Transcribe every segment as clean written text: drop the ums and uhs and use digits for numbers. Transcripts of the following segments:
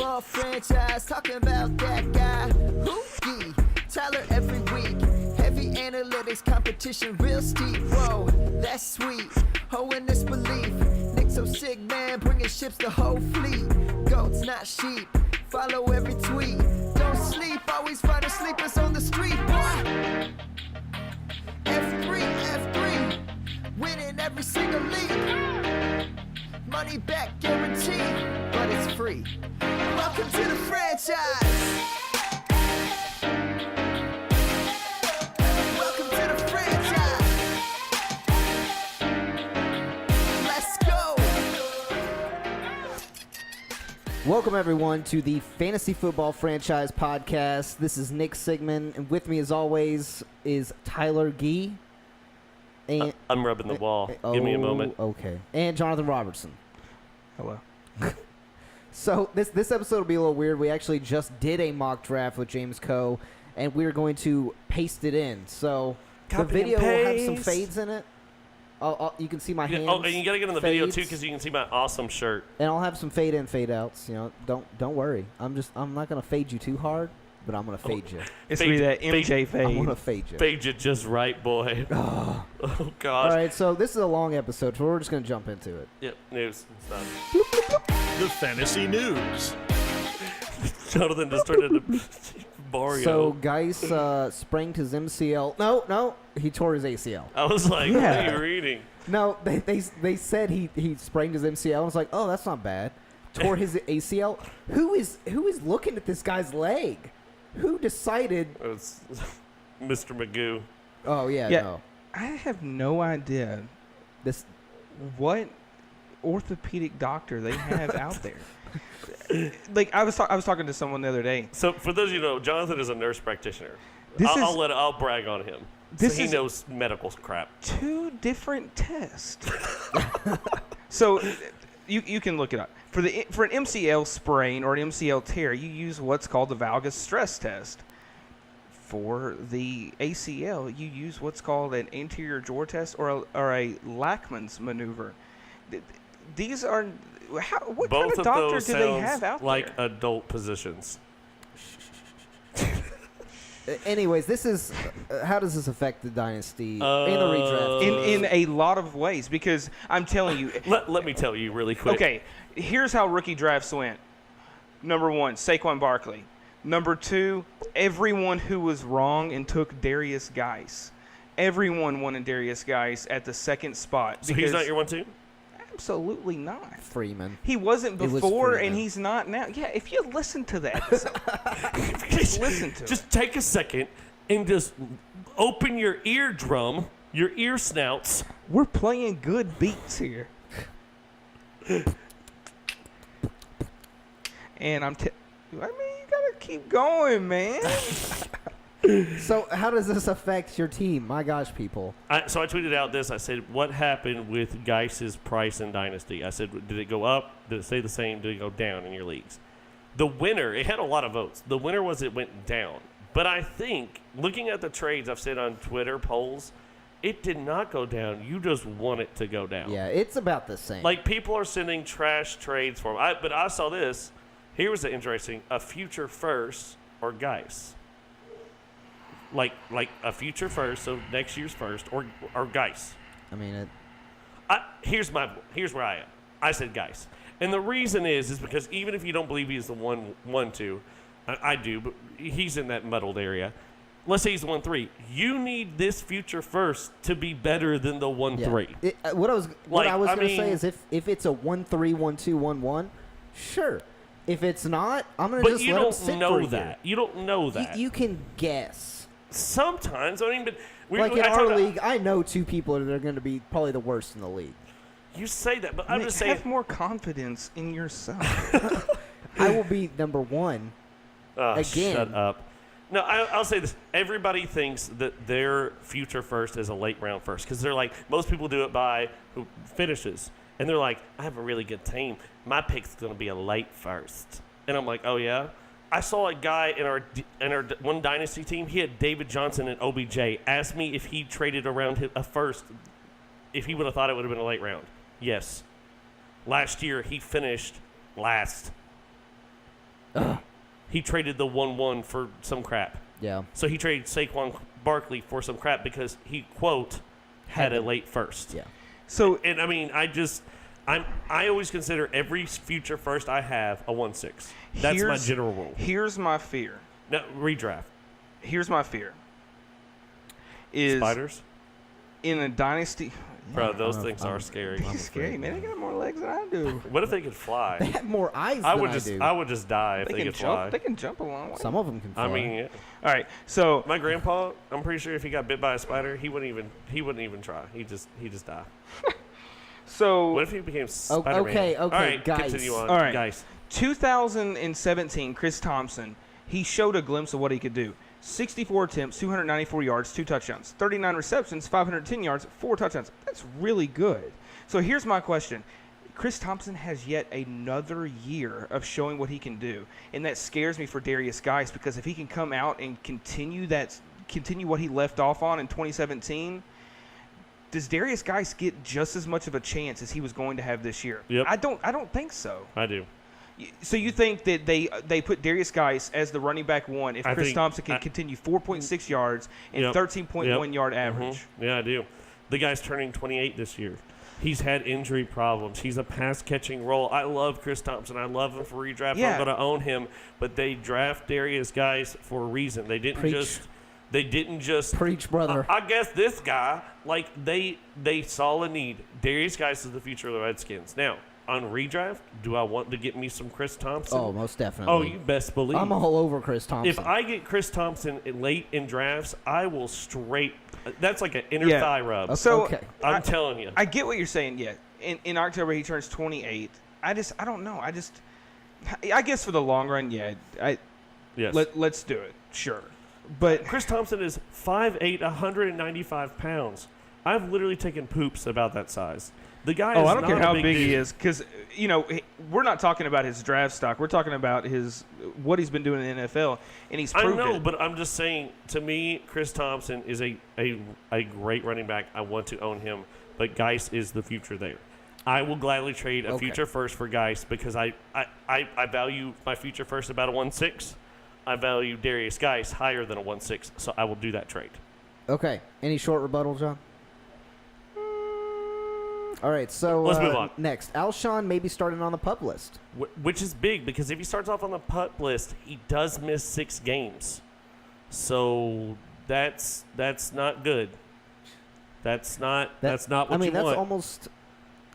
football franchise, talking about that guy. Hookie, Tyler every week. Heavy analytics, competition real steep. Whoa, that's sweet. Oh, in this belief. Nick so sick, man, bringing ships the whole fleet. Goats, not sheep. Follow every tweet. Don't sleep, always find the sleepers on the street, boy. F3, winning every single league. Money back guaranteed, but it's free. Welcome to the franchise. Welcome to the franchise. Let's go. Welcome, everyone, to the Fantasy Football Franchise Podcast. This is Nick Sigmund, and with me, as always, is Tyler Gee. And I'm rubbing the wall. Give me a moment. Okay. And Jonathan Robertson. Hello. So this episode will be a little weird. We actually just did a mock draft with James Koh, and we're going to paste it in. So the video will have some fades in it. You can see my hands. Oh, and you got to get in the video too, because you can see my awesome shirt. And I'll have some fade in, fade outs. You know, don't worry. I'm not gonna fade you too hard, but I'm gonna fade you. It's gonna be that MJ fade. I'm gonna fade you. Fade you just right, boy. Oh gosh. All right, so this is a long episode, so we're just gonna jump into it. Yep, news and stuff. The fantasy news. Jonathan just turned into Mario. So Geis sprained his MCL. No, he tore his ACL. I was like, what are you reading? No, they said he sprained his MCL. I was like, oh, that's not bad. Tore his ACL. Who is looking at this guy's leg? Who decided? It's Mr. Magoo. Oh yeah, Yeah. no. I have no idea what orthopedic doctor they have out there. Like I was talking to someone the other day. So for those of you who know, Jonathan is a nurse practitioner. This I'll brag on him. He knows medical crap. 2 different tests. So you can look it up. For an MCL sprain or an MCL tear, you use what's called the valgus stress test. For the ACL, you use what's called an anterior jaw test or a Lachman's maneuver. These are what Both kind of doctor do they have out like there? adult positions. Anyways, this is how does this affect the dynasty in the redraft? In a lot of ways, because I'm telling you. Let me tell you really quick. Okay, here's how rookie drafts went. Number 1, Saquon Barkley. Number 2, everyone who was wrong and took Darius Geis. Everyone wanted Darius Geis at the second spot. So he's not your 1-2? Absolutely not. Freeman. He wasn't before, and Freeman. He's not now. Yeah, if you listen to that, just listen to Just it. take a second and just open your eardrum, your ear snouts. We're playing good beats here. And I mean, you gotta keep going, man. So how does this affect your team? My gosh, people. So I tweeted out this. I said, what happened with Geis's price in Dynasty? I said, did it go up? Did it stay the same? Did it go down in your leagues? The winner, it had a lot of votes. The winner was it went down. But I think, looking at the trades I've said on Twitter polls, it did not go down. You just want it to go down. Yeah, it's about the same. Like, people are sending trash trades for him. But I saw this. Here was the interesting. A future first or Geis. Like a future first, so next year's first, or Geis. I mean, Here's where I am. I said Geis, and the reason is because even if you don't believe he's the 1-2, I do, but he's in that muddled area. Let's say he's the 1-3. You need this future first to be better than the 1-3. Yeah. What I was going to say is if it's a 1-3, 1-2, 1-1, sure. If it's not, I'm going to just let him sit for a year. You don't know that. You can guess. Sometimes, I mean, but in our league, I know 2 people that are going to be probably the worst in the league. You say that, but I'm Nick, just saying. have more confidence in yourself. I will be number 1 again. Shut up. No, I'll say this. Everybody thinks that their future first is a late round first because they're like, most people do it by who finishes. And they're like, I have a really good team. My pick's going to be a late first. And I'm like, oh, yeah? I saw a guy in our one dynasty team. He had David Johnson and OBJ. Asked me if he traded around a first, if he would have thought it would have been a late round. Yes. Last year, he finished last. He traded the 1-1 for some crap. Yeah. So he traded Saquon Barkley for some crap because he, quote, had a late first. Yeah. So And I mean, I always consider every future first I have a 1-6. That's my general rule. Here's my fear. No, redraft. Here's my fear. Is Spiders? in a dynasty. Bro, those things are scary. They're scary, man. They got more legs than I do. What if they could fly? They have more eyes I than would I just do. I would just die if They they can could jump. fly. They can jump a long way. Some of them can fly. I mean, yeah. All right. So My grandpa, I'm pretty sure if he got bit by a spider, he wouldn't even try. He just die. What if he became Spider-Man? okay, All right, guys. continue on. All right. Guys. 2017, Chris Thompson, he showed a glimpse of what he could do. 64 attempts, 294 yards, 2 touchdowns. 39 receptions, 510 yards, 4 touchdowns. That's really good. So here's my question. Chris Thompson has yet another year of showing what he can do, and that scares me for Darius Geis, because if he can come out and continue what he left off on in 2017, does Darius Geis get just as much of a chance as he was going to have this year? Yep. I don't think so. I do. So you think that they put Darius Geis as the running back one if Chris Thompson can continue 4.6 yards and 13.1 yard average? Mm-hmm. Yeah, I do. The guy's turning 28 this year. He's had injury problems. He's a pass-catching role. I love Chris Thompson. I love him for redraft. Yeah. I'm going to own him. But they draft Darius Geis for a reason. They didn't just Preach, brother. I guess this guy, like, they saw a need. Darius Geis is the future of the Redskins. Now, on redraft, do I want to get me some Chris Thompson? Oh, most definitely. Oh, you best believe. I'm all over Chris Thompson. If I get Chris Thompson late in drafts, I will straight. That's like an inner Yeah. thigh rub. So Okay. I'm telling you. I get what you're saying. Yeah, in October he turns 28. I don't know. I guess for the long run, yeah. Yes. Let's do it. Sure, but Chris Thompson is 5'8", 195 pounds. I've literally taken poops about that size. The guy. I is don't care not a how big he dude. is, because we're not talking about his draft stock. We're talking about what he's been doing in the NFL, and he's I proved know, it. but I'm just saying. To me, Chris Thompson is a great running back. I want to own him, but Geis is the future there. I will gladly trade a future first for Geis because I value my future first about a 1-6. I value Darius Geis higher than a 1-6, so I will do that trade. Okay. Any short rebuttal, John? All right, so Let's move on. Next, Alshon may be starting on the PUP list. Which is big because if he starts off on the PUP list, he does miss 6 games. So that's not good. That's not what you want. I mean, that's almost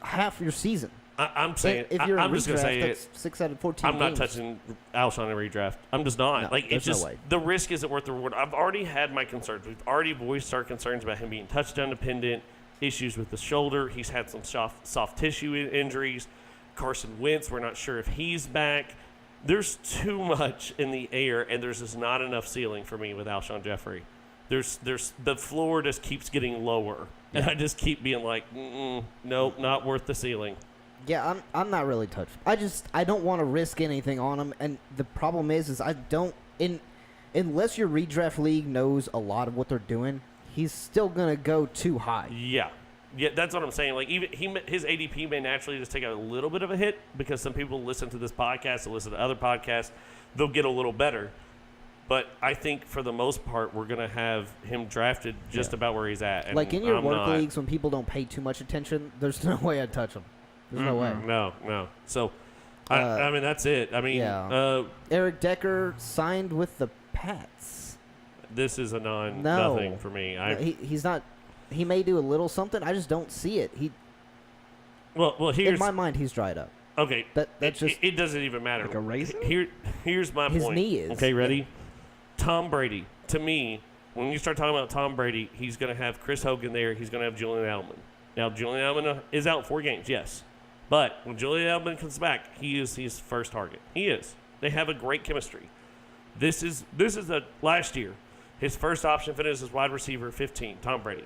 half your season. I'm saying if you're I'm in just gonna redraft, say that's it. 6 out of 14 I'm not games. touching Alshon in redraft. I'm just not. No, like it's there's no just way. the risk isn't worth the reward. I've already had my concerns. We've already voiced our concerns about him being touchdown dependent, issues with the shoulder. He's had some soft tissue injuries. Carson Wentz, we're not sure if he's back. There's too much in the air, and there's just not enough ceiling for me with Alshon Jeffrey. There's the floor just keeps getting lower, and I just keep being like, nope, not worth the ceiling. Yeah, I'm not really touched. I don't want to risk anything on him, and the problem is I don't unless your redraft league knows a lot of what they're doing, he's still gonna go too high. Yeah, that's what I'm saying. Like even his ADP may naturally just take a little bit of a hit because some people listen to this podcast, they listen to other podcasts, they'll get a little better. But I think for the most part, we're gonna have him drafted just about where he's at. And Like in your I'm work not. leagues, when people don't pay too much attention, there's no way I'd touch him. There's no way. No. So, I mean, that's it. I mean, Eric Decker signed with the Pats. this is a nothing for me. He's not. He may do a little something. I just don't see it. Well, here's in my mind, he's dried up. okay. That's just it doesn't even matter. Like a raisin? Here's my his point. knee is. Okay, ready? Tom Brady. To me, when you start talking about Tom Brady, he's going to have Chris Hogan there. He's going to have Julian Edelman. Now, Julian Edelman is out 4 games, yes. But when Julian Edelman comes back, he is his first target. He is. They have a great chemistry. This is the last year. His first option finishes wide receiver 15, Tom Brady.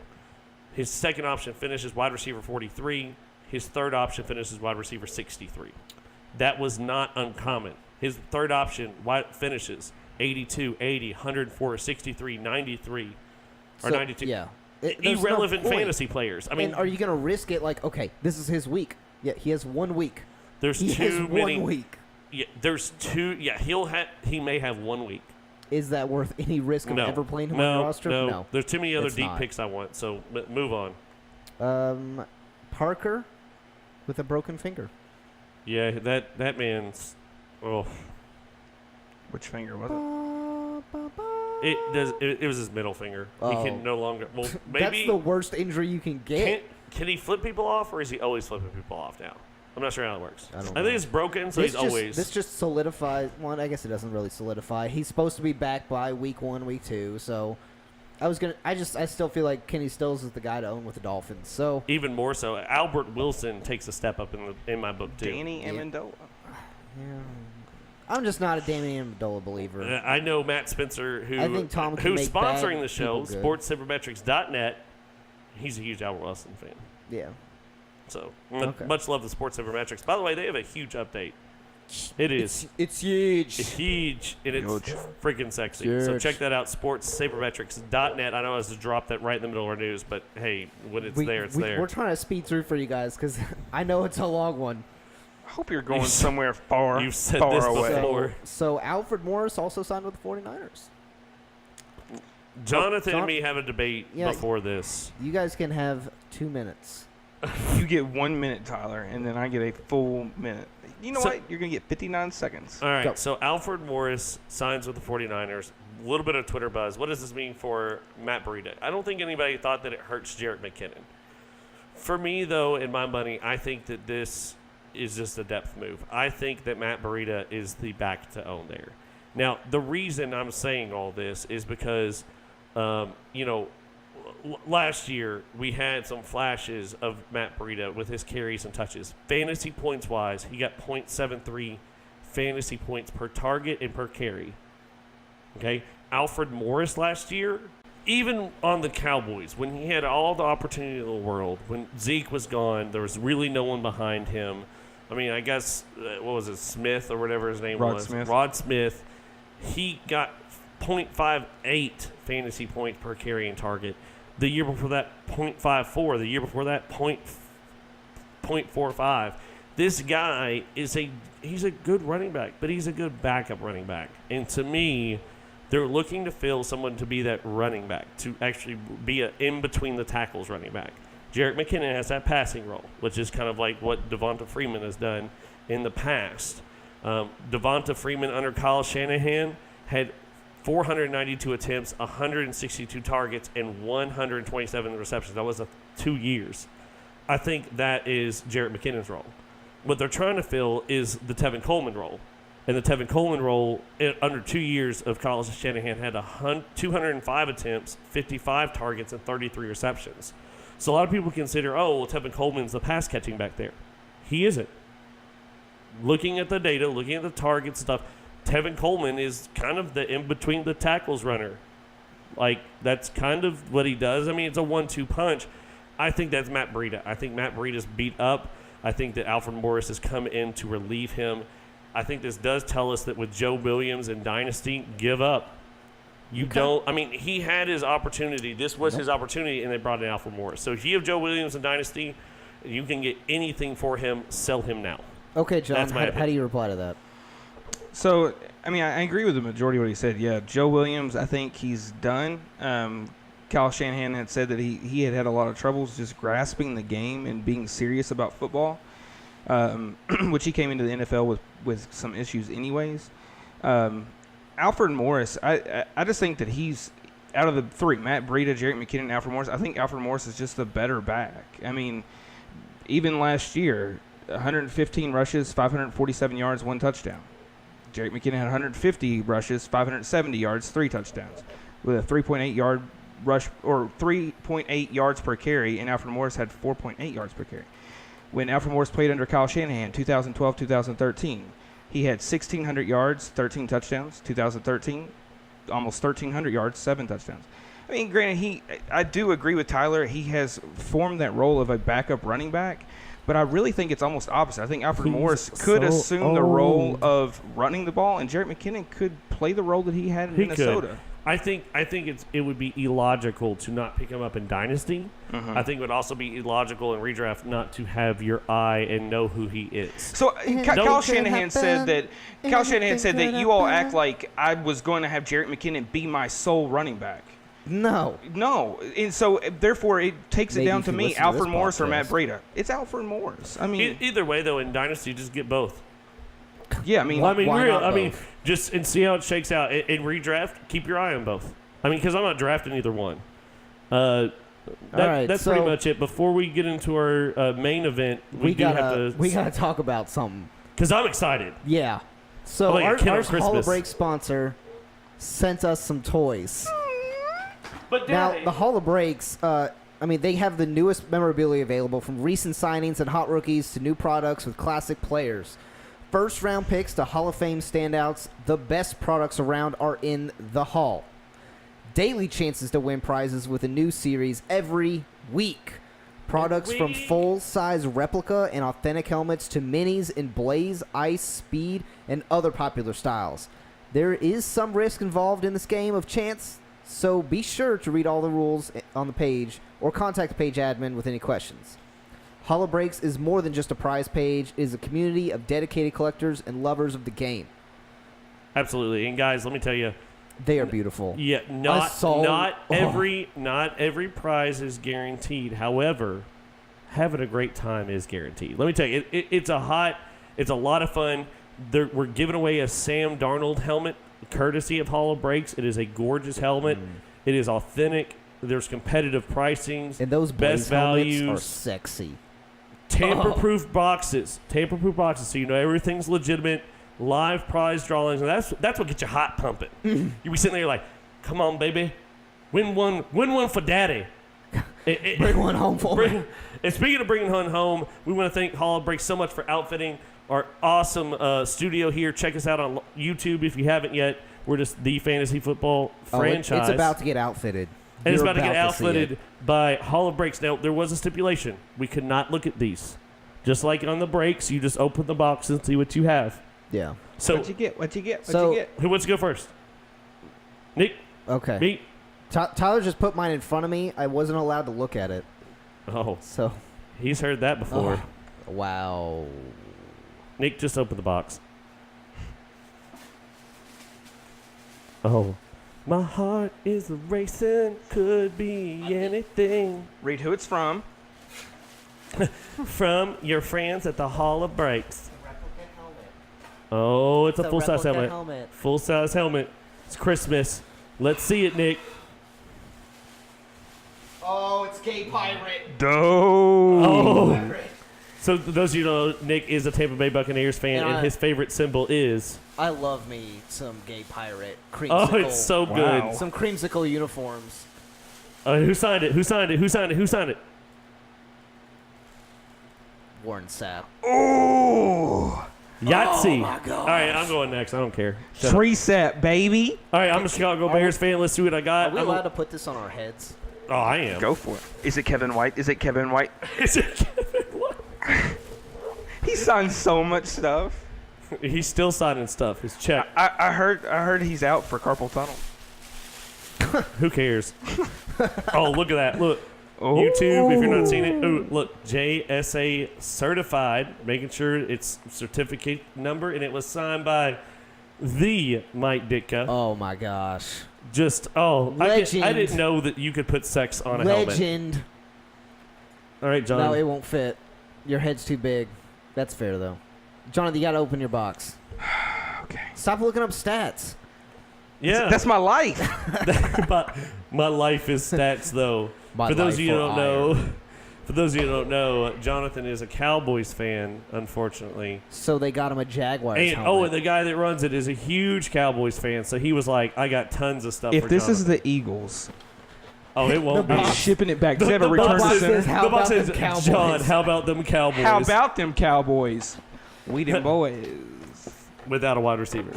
His second option finishes wide receiver 43. His third option finishes wide receiver 63. That was not uncommon. His third option finishes 82, 80, 104, 63, 93, or 92. Yeah. Irrelevant fantasy players. I mean, and are you going to risk it? Like, okay, this is his week. Yeah, he has 1 week. there's He has too many. 1 week. Yeah, there's two. Yeah, he may have 1 week. Is that worth any risk of ever playing him on your roster? No. There's too many other It's deep not. picks I want. So move on. Parker with a broken finger. Yeah, that man's. Oh, Which finger was it? it was his middle finger. He Oh. can no longer. Well, maybe That's the worst injury you can get. can he flip people off, or is he always flipping people off now? I'm not sure how it works. I don't think know. it's broken, so he's always. This just solidifies. Well, I guess it doesn't really solidify. He's supposed to be back by week 1, week 2. So I still feel like Kenny Stills is the guy to own with the Dolphins. So Even more so, Albert Wilson takes a step up in my book too. Danny Amendola. I'm just not a Damian Amendola believer. I know Matt Spencer, I think Tom can who's make bad sponsoring the show, people good. SportsSabermetrics.net. He's a huge Albert Wilson fan. Yeah. So Okay. much love to Sports Sabermetrics. By the way, they have a huge update. It is. It's huge. It's huge, and it's Huge. freaking sexy. So Huge. check that out, sportssabermetrics.net. I know I was to drop that right in the middle of our news, but hey, when it's there, it's there. We're trying to speed through for you guys because I know it's a long one. I hope you're going somewhere far, You've said far this away. before. So Alfred Morris also signed with the 49ers. Jonathan John- and me have a debate Yeah. before this. You guys can have 2 minutes. You get 1 minute, Tyler, and then I get a full minute. You know So- what? You're going to get 59 seconds. All right, Go. so Alfred Morris signs with the 49ers. A little bit of Twitter buzz. What does this mean for Matt Breida? I don't think anybody thought that it hurts Jerick McKinnon. For me, though, in my money, I think that this is just a depth move. I think that Matt Breida is the back to own there. Now, the reason I'm saying all this is because, last year we had some flashes of Matt Breida with his carries and touches. Fantasy points wise, he got .73 fantasy points per target and per carry. Okay, Alfred Morris last year, even on the Cowboys, when he had all the opportunity in the world, when Zeke was gone, there was really no one behind him. I mean, I guess, what was it, Smith or whatever his name Rod was? Smith. Rod Smith. He got .58 fantasy points per carry and target. The year before that, .54. The year before that, .45. This guy he's a good running back, but he's a good backup running back. And to me, they're looking to fill someone to be that running back, to actually be an in-between-the-tackles running back. Jerick McKinnon has that passing role, which is kind of like what Devonta Freeman has done in the past. Devonta Freeman under Kyle Shanahan had 492 attempts, 162 targets, and 127 receptions. That was 2 years. I think that is Jerick McKinnon's role. What they're trying to fill is the Tevin Coleman role. And the Tevin Coleman role, under 2 years of Kyle Shanahan, had 205 attempts, 55 targets, and 33 receptions. So a lot of people consider, Tevin Coleman's the pass catching back there. He isn't. Looking at the data, looking at the target stuff, Tevin Coleman is kind of the in-between the tackles runner. Like, that's kind of what he does. I mean, it's a 1-2 punch. I think that's Matt Breida. I think Matt Breida's beat up. I think that Alfred Morris has come in to relieve him. I think this does tell us that with Joe Williams and Dynasty, give up. You don't. I mean, he had his opportunity. This was his opportunity, and they brought in Alfred Morris. So if you have Joe Williams and Dynasty, you can get anything for him. Sell him now. Okay, John, That's my how do you reply to that? So, I mean, I agree with the majority of what he said. Yeah, Joe Williams, I think he's done. Kyle Shanahan had said that he had a lot of troubles just grasping the game and being serious about football, which he came into the NFL with some issues anyways. Alfred Morris, I just think that he's, out of the three, Matt Breida, Jerick McKinnon, and Alfred Morris, I think Alfred Morris is just the better back. I mean, even last year, 115 rushes, 547 yards, 1 touchdown. Jerick McKinnon had 150 rushes, 570 yards, 3 touchdowns, with a 3.8 yard rush, or 3.8 yards per carry, and Alfred Morris had 4.8 yards per carry. When Alfred Morris played under Kyle Shanahan, 2012-2013, he had 1,600 yards, 13 touchdowns. 2013, almost 1,300 yards, 7 touchdowns. I mean, granted, I do agree with Tyler. He has formed that role of a backup running back, but I really think it's almost opposite. I think Alfred Morris could so assume the role of running the ball, and Jerick McKinnon could play the role that he had in Minnesota. I think it would be illogical to not pick him up in Dynasty. I think it would also be illogical in redraft not to have your eye and know who he is. So Kyle Shanahan said that you all act like I was going to have Jerick McKinnon be my sole running back. No. And so therefore it takes Maybe it down if to you me, listen to Alfred this Morris or Matt podcast. Breida. It's Alfred Morris. I mean, Either way, though, in Dynasty, just get both. yeah, I mean, Why not both? Just and see how it shakes out. In redraft, keep your eye on both. I mean, because I'm not drafting either one. right, that's so- pretty much it. Before we get into our main event, we gotta talk about something. because I'm excited. Yeah. So like a our kid on Hall of Christmas. Break sponsor sent us some toys. But Now, the Hall of Breaks, they have the newest memorabilia available, from recent signings and hot rookies to new products with classic players. First-round picks to Hall of Fame standouts, the best products around are in the Hall. Daily chances to win prizes with a new series every week. Products from full-size replica and authentic helmets to minis in Blaze, Ice, Speed, and other popular styles. There is some risk involved in this game of chance, so be sure to read all the rules on the page or contact the page admin with any questions. Holo Breaks is more than just a prize page. It is a community of dedicated collectors and lovers of the game. Absolutely. And guys, let me tell you, They are beautiful. yeah, not every prize is guaranteed. However, having a great time is guaranteed. Let me tell you, it's a lot of fun. We're giving away a Sam Darnold helmet, courtesy of Holo Breaks. It is a gorgeous helmet. It is authentic. There's competitive pricings. And those best Blaze helmets values. are sexy. Tamper-proof boxes, so you know everything's legitimate. Live prize drawings, and that's what gets you hot pumping. You be sitting there like, "Come on, baby, win one for daddy." Bring one home for me. And speaking of bringing one home, we want to thank Holo Breaks so much for outfitting our awesome studio here. Check us out on YouTube if you haven't yet. We're just the fantasy football franchise. It's about to get outfitted. And it's You're about to get see it. outfitted by Holo Breaks. Now, there was a stipulation. We could not look at these. Just like on the breaks, you just open the box and see what you have. Yeah. So, What'd you get? who wants to go first? Nick? Okay. Me? Tyler just put mine in front of me. I wasn't allowed to look at it. Oh, So, he's heard that before. wow. Nick, just open the box. Oh. My heart is racing, could be anything. Read who it's from. From your friends at the Hall of Breaks. Oh, it's a full-size helmet. Full-size helmet. It's Christmas. Let's see it, Nick. Oh, it's Gay Pirate. Oh. So those of you who know, Nick is a Tampa Bay Buccaneers fan, and his favorite symbol is... I love me some Gay Pirate creamsicle. Oh, it's so good. Some creamsicle uniforms. Who signed it? Who signed it? Who signed it? Who signed it? Warren Sapp. Oh, Yahtzee. my gosh. All right, I'm going next. I don't care. Shut up. tree set, baby. All right, I'm a Chicago Bears fan. Let's see what I got. Are we allowed to put this on our heads? Oh, I am. Go for it. Is it Kevin White? Is it Kevin White? He signed so much stuff. He's still signing stuff. His check. I heard he's out for carpal tunnel. Who cares? Oh, look at that. Look. Oh. YouTube, if you're not seeing it. Ooh, look. JSA certified. Making sure it's certificate number. And it was signed by the Mike Ditka. Oh, my gosh. Just, I didn't know that you could put sex on a helmet. Legend. All right, John. No, it won't fit. Your head's too big. That's fair, though. Jonathan, you got to open your box. Okay. Stop looking up stats. Yeah. That's my life. my life is stats, though. For those of you who don't know, Jonathan is a Cowboys fan, unfortunately. So they got him a Jaguars And helmet. and the guy that runs it is a huge Cowboys fan, so he was like, "I got tons of stuff." If for this is Jonathan. the Eagles, it won't be. I'm shipping it back. Does it have a The return box to says- center? How the box about says, them Cowboys? John, how about them Cowboys? How about them Cowboys? We them boys. without a wide receiver?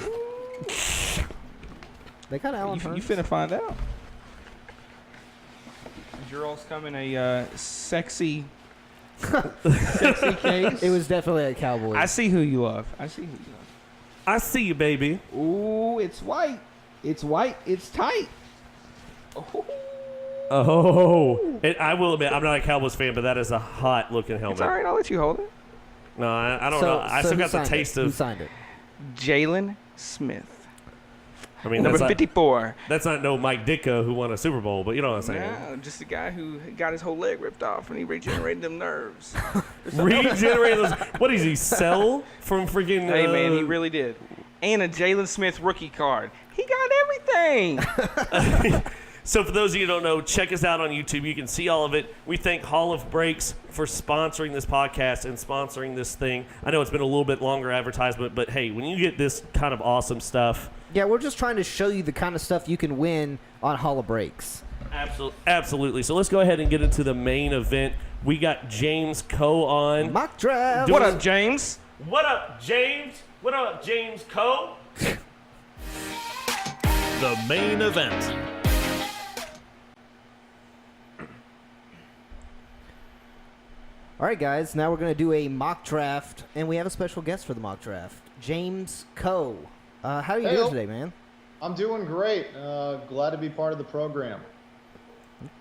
They got Allen You Hurts. finna find out. Girls come in a sexy case. It was definitely a Cowboys. I see who you love. I see you, baby. Ooh, it's white. It's white. It's tight. Oh, I will admit, I'm not a Cowboys fan, but that is a hot-looking helmet. It's all right. I'll let you hold it. No, I don't know. I still got the taste Who of. signed it? Jalen Smith. I mean, Number that's 54. That's not no Mike Ditka who won a Super Bowl, but you know what I'm saying. No, just a guy who got his whole leg ripped off and he regenerated them nerves. Regenerate those. What does he sell from freaking? Hey, man, he really did. And a Jalen Smith rookie card. He got everything. So for those of you who don't know, check us out on YouTube. You can see all of it. We thank Hall of Breaks for sponsoring this podcast and sponsoring this thing. I know it's been a little bit longer advertisement, but hey, when you get this kind of awesome stuff. Yeah, we're just trying to show you the kind of stuff you can win on Hall of Breaks. Absolutely. So let's go ahead and get into the main event. We got James Koh on. Mock draft. What up, James? What up, James? What up, James Koh? The main event. All right, guys. Now we're going to do a mock draft, and we have a special guest for the mock draft, James Koh. How are you doing today, man? I'm doing great. Glad to be part of the program.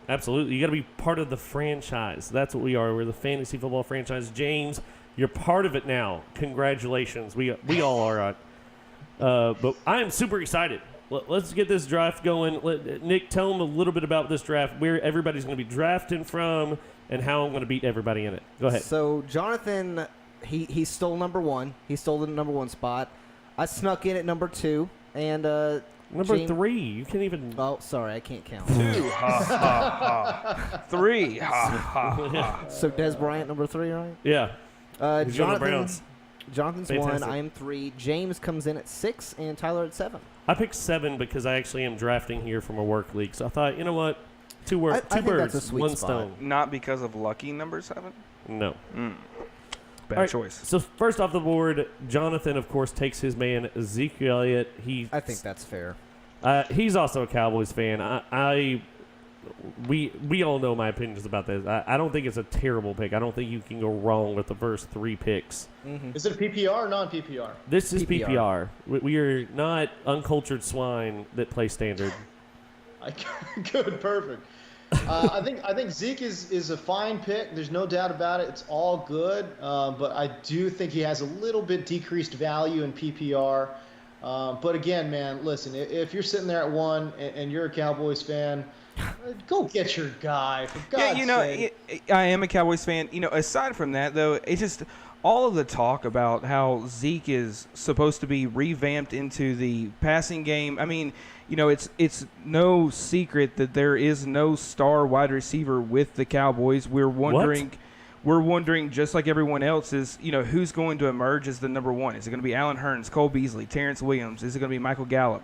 Absolutely. You got to be part of the franchise. That's what we are. We're the fantasy football franchise. James, you're part of it now. Congratulations. We all are. But I am super excited. Let's get this draft going. Nick, tell them a little bit about this draft, where everybody's going to be drafting from, and how I'm going to beat everybody in it. Go ahead. So Jonathan, he stole number one. He stole the number one spot. I snuck in at number 2, and number 3. You can't even. Oh, sorry, I can't count. 2. Ha, ha, ha. 3. Ha, ha, ha. So Des Bryant, number 3, right? Yeah. He's on the Browns. Jonathan's Fantastic. 1. I am 3. James comes in at 6, and Tyler at 7. I picked 7 because I actually am drafting here from a work league. So I thought, you know what? Two I think that's birds, a sweet one spot. stone. Not because of lucky number 7? No. Bad All right, choice. So first off the board, Jonathan, of course, takes his man Ezekiel Elliott. I think that's fair. He's also a Cowboys fan. We all know my opinions about this. I don't think it's a terrible pick. I don't think you can go wrong with the first 3 picks. Is it PPR or non-PPR? This is PPR. PPR. We are not uncultured swine that play standard. Good, perfect. I think Zeke is a fine pick. There's no doubt about it. It's all good, but I do think he has a little bit decreased value in PPR. But again, man, listen, if you're sitting there at 1 and you're a Cowboys fan, go get your guy, for God's sake. I am a Cowboys fan. Aside from that, though, it's just all of the talk about how Zeke is supposed to be revamped into the passing game. I mean, it's no secret that there is no star wide receiver with the Cowboys. We're wondering, just like everyone else, is who's going to emerge as the number 1? Is it going to be Allen Hurns, Cole Beasley, Terrence Williams? Is it going to be Michael Gallup?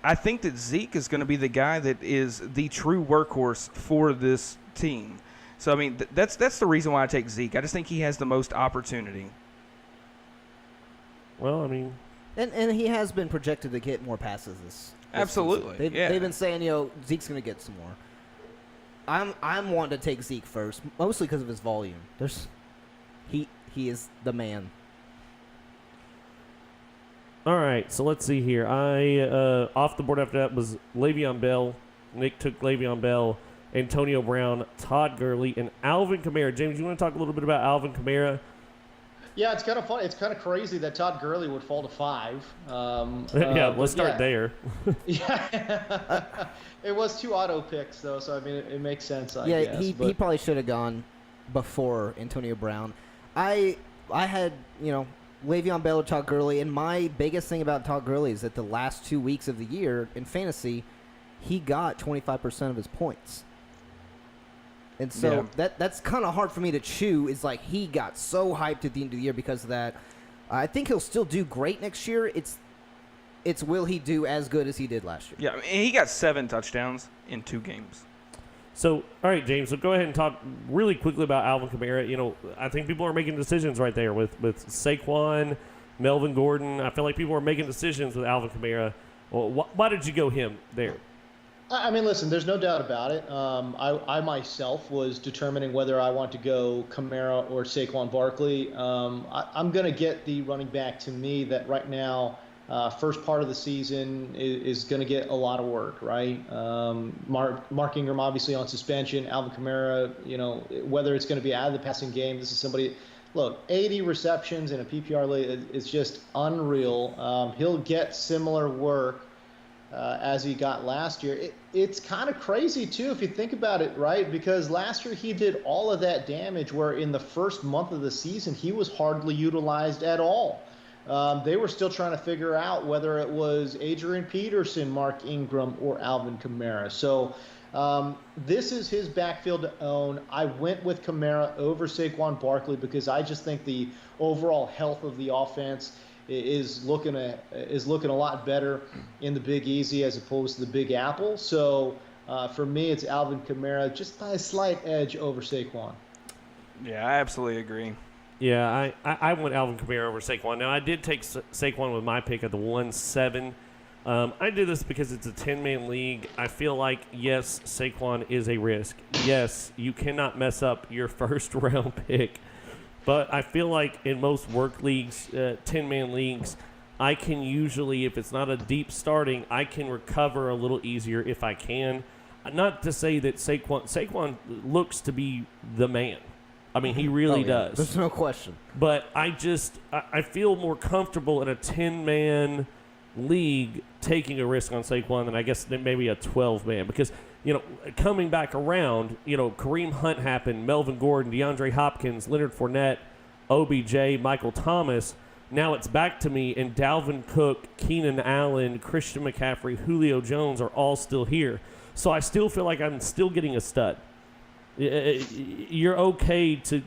I think that Zeke is going to be the guy that is the true workhorse for this team. So I mean, that's the reason why I take Zeke. I just think he has the most opportunity. Well, I mean, And he has been projected to get more passes this Absolutely, season. yeah. They've been saying, Zeke's going to get some more. I'm wanting to take Zeke first, mostly because of his volume. He is the man. all right. So let's see here. Off the board after that was Le'Veon Bell. Nick took Le'Veon Bell, Antonio Brown, Todd Gurley, and Alvin Kamara. James, you want to talk a little bit about Alvin Kamara? Yeah, it's kind of funny. It's kind of crazy that Todd Gurley would fall to 5. Yeah, let's start there. Yeah, it was 2 auto picks though, so I mean it makes sense. I guess. He probably should have gone before Antonio Brown. I had Le'Veon Bell or Todd Gurley, and my biggest thing about Todd Gurley is that the last 2 weeks of the year in fantasy, he got 25% of his points. And so that's kind of hard for me to chew. Is like he got so hyped at the end of the year because of that. I think he'll still do great next year. It's will he do as good as he did last year? Yeah, I mean, he got 7 touchdowns in 2 games. So, all right, James, so go ahead and talk really quickly about Alvin Kamara. I think people are making decisions right there with Saquon, Melvin Gordon. I feel like people are making decisions with Alvin Kamara. Well, why did you go him there? I mean, listen, there's no doubt about it. I myself was determining whether I want to go Kamara or Saquon Barkley. I'm going to get the running back to me that right now first part of the season is going to get a lot of work, right? Mark Ingram obviously on suspension. Alvin Kamara, whether it's going to be out of the passing game, this is somebody. Look, 80 receptions in a PPR league is just unreal. He'll get similar work as he got last year. It's kind of crazy, too, if you think about it, right? Because last year he did all of that damage where in the first month of the season he was hardly utilized at all. They were still trying to figure out whether it was Adrian Peterson, Mark Ingram, or Alvin Kamara. So this is his backfield to own. I went with Kamara over Saquon Barkley because I just think the overall health of the offense is looking a lot better in the Big Easy as opposed to the Big Apple. So for me, it's Alvin Kamara just by a slight edge over Saquon. Yeah, I absolutely agree. Yeah, I went Alvin Kamara over Saquon. Now, I did take Saquon with my pick at the 1-7. I did this because it's a 10-man league. I feel like, yes, Saquon is a risk. Yes, you cannot mess up your first-round pick. But I feel like in most work leagues, 10-man leagues, I can usually, if it's not a deep starting, I can recover a little easier if I can. Not to say that Saquon looks to be the man. I mean, he really does. There's no question. But I feel more comfortable in a 10-man league taking a risk on Saquon than I guess maybe a 12-man. Because, coming back around, Kareem Hunt happened, Melvin Gordon, DeAndre Hopkins, Leonard Fournette, OBJ, Michael Thomas. Now it's back to me, and Dalvin Cook, Keenan Allen, Christian McCaffrey, Julio Jones are all still here. So I still feel like I'm still getting a stud. You're okay to,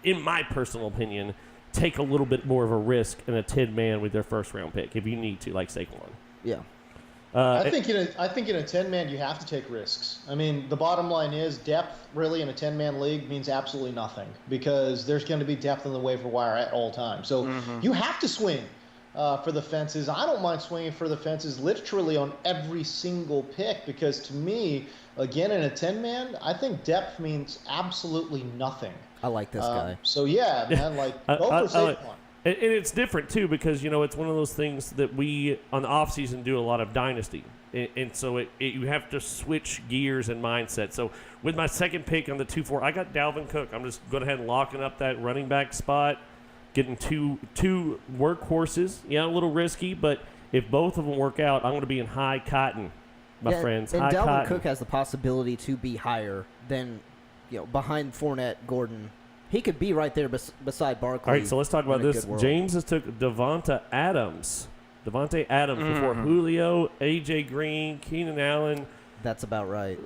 in my personal opinion, take a little bit more of a risk in a 10-man with their first-round pick if you need to, like Saquon. Yeah. I think in a 10-man you have to take risks. I mean, the bottom line is depth really in a 10-man league means absolutely nothing because there's going to be depth in the waiver wire at all times. So you have to swing for the fences. I don't mind swinging for the fences literally on every single pick because to me, again, in a 10-man, I think depth means absolutely nothing. I like this guy. So, yeah, man, go for Saquon. And it's different, too, because, it's one of those things that we, on the offseason, do a lot of dynasty. And so you have to switch gears and mindset. So with my second pick on the 2-4, I got Dalvin Cook. I'm just going ahead and locking up that running back spot, getting two workhorses. Yeah, a little risky, but if both of them work out, I'm going to be in high cotton, my friends. And high Dalvin cotton. Cook has the possibility to be higher than, behind Fournette, Gordon. He could be right there beside Barkley. All right, so let's talk about this. James has took Devonta Adams before Julio, A.J. Green, Keenan Allen. That's about right.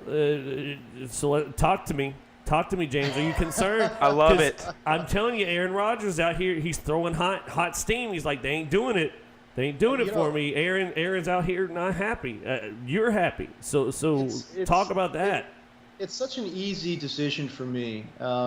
Talk to me. Talk to me, James. Are you concerned? I love it. I'm telling you, Aaron Rodgers out here, he's throwing hot steam. He's like, they ain't doing it. They ain't doing it for me. Aaron's out here not happy. You're happy. So talk about that. It's such an easy decision for me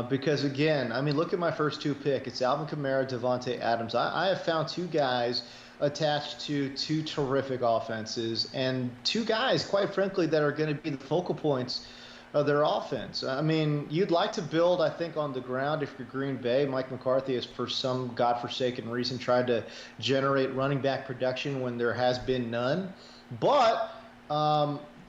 because, again, I mean, look at my first two picks. It's Alvin Kamara, Devontae Adams. I have found two guys attached to two terrific offenses and two guys, quite frankly, that are going to be the focal points of their offense. I mean, you'd like to build, I think, on the ground if you're Green Bay. Mike McCarthy has, for some godforsaken reason, tried to generate running back production when there has been none. But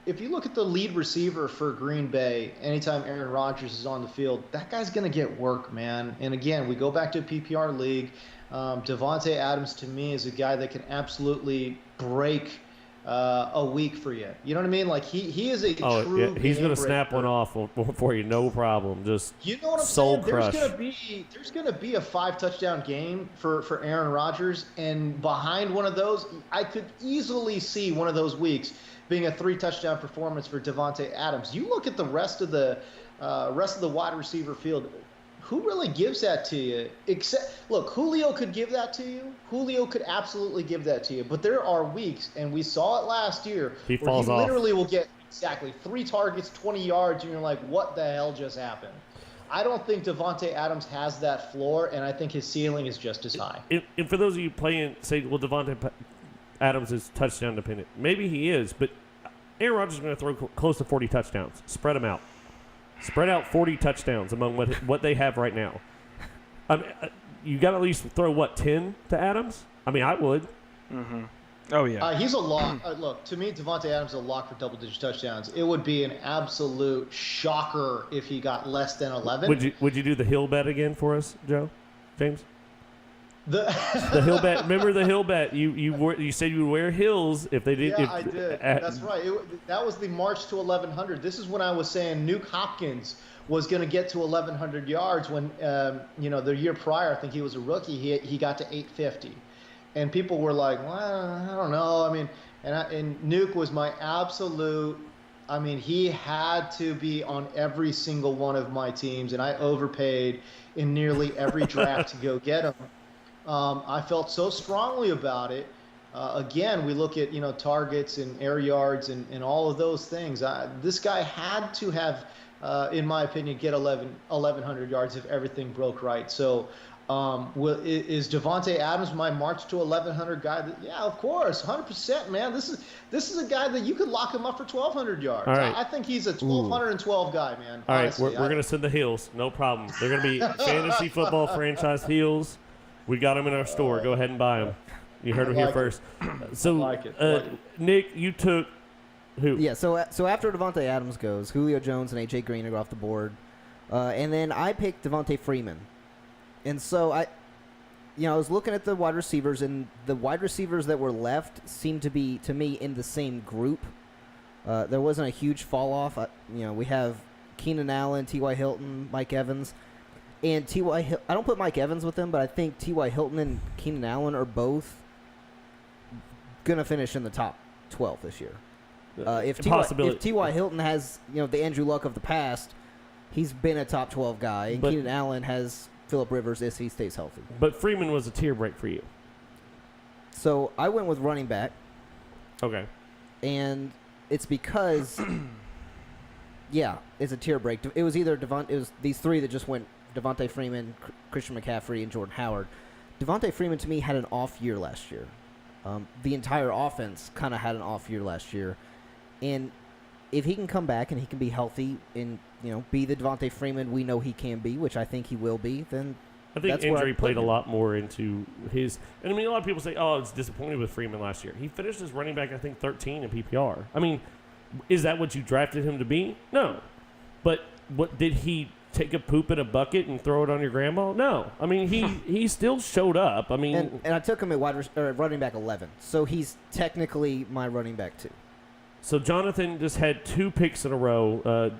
if you look at the lead receiver for Green Bay, anytime Aaron Rodgers is on the field, that guy's going to get work, man. And again, we go back to a PPR league. Devontae Adams, to me, is a guy that can absolutely break a week for you. You know what I mean? Like, he is a true he's going to game snap breaker. one off for you, no problem. Just you know what I'm soul saying? crush. There's gonna be a 5-touchdown game for Aaron Rodgers, and behind one of those, I could easily see one of those weeks being a 3-touchdown performance for Devontae Adams. You look at the rest of the wide receiver field. Who really gives that to you? Look, Julio could give that to you. Julio could absolutely give that to you. But there are weeks, and we saw it last year, He where falls he off. literally will get exactly 3 targets, 20 yards, and you're like, what the hell just happened? I don't think Devontae Adams has that floor, and I think his ceiling is just as high. And for those of you playing, say, well, Devontae Adams is touchdown dependent. Maybe he is, but Aaron Rodgers is going to throw close to 40 touchdowns. Spread them out. Spread out 40 touchdowns among what they have right now. I mean, you got to at least throw, 10 to Adams? I mean, I would. Mm-hmm. Oh, yeah. He's a lock. Look, to me, Devontae Adams is a lock for double-digit touchdowns. It would be an absolute shocker if he got less than 11. Would you do the hill bet again for us, James? The hill bet. Remember the hill bet? You said you would wear heels if they did. Yeah, I did. That's right. That was the March to 1,100. This is when I was saying Nuke Hopkins was going to get to 1,100 yards when, the year prior, I think he was a rookie, he got to 850. And people were like, well, I don't know. I mean, and Nuke was my absolute, he had to be on every single one of my teams, and I overpaid in nearly every draft to go get him. I felt so strongly about it. Again, we look at, targets and air yards and all of those things. This guy had to have, in my opinion, get 1,100 yards if everything broke right. So is Devontae Adams my March to 1,100 guy? Yeah, of course, 100%, man. This is a guy that you could lock him up for 1,200 yards. All right. I think he's a 1,212 guy, man. All right, honestly. we're going to send the heels. No problem. They're going to be fantasy football franchise heels. We got them in our store. Go ahead and buy them. You heard them here first. So, Nick, you took who? Yeah, so after Devontae Adams goes, Julio Jones and A.J. Green are off the board. And then I picked Devontae Freeman. And so I was looking at the wide receivers, and the wide receivers that were left seemed to be, to me, in the same group. There wasn't a huge fall-off. We have Keenan Allen, T.Y. Hilton, Mike Evans. And I don't put Mike Evans with them, but I think T.Y. Hilton and Keenan Allen are both going to finish in the top 12 this year. If T.Y. Hilton has, the Andrew Luck of the past, he's been a top 12 guy, and Keenan Allen has Phillip Rivers if he stays healthy. But Freeman was a tier break for you. So I went with running back. Okay. And it's because, it's a tier break. It was either it was these three that just went: Devontae Freeman, Christian McCaffrey, and Jordan Howard. Devontae Freeman, to me, had an off year last year. The entire offense kind of had an off year last year. And if he can come back and he can be healthy and, be the Devontae Freeman we know he can be, which I think he will be, then I think that's injury played a lot more into his. And a lot of people say, "Oh, it's disappointed with Freeman last year." He finished as running back, I think, 13 in PPR. Is that what you drafted him to be? No. But what did he take a poop in a bucket and throw it on your grandma? No. He still showed up. And I took him at running back 11, so he's technically my running back too. So Jonathan just had 2 picks in a row.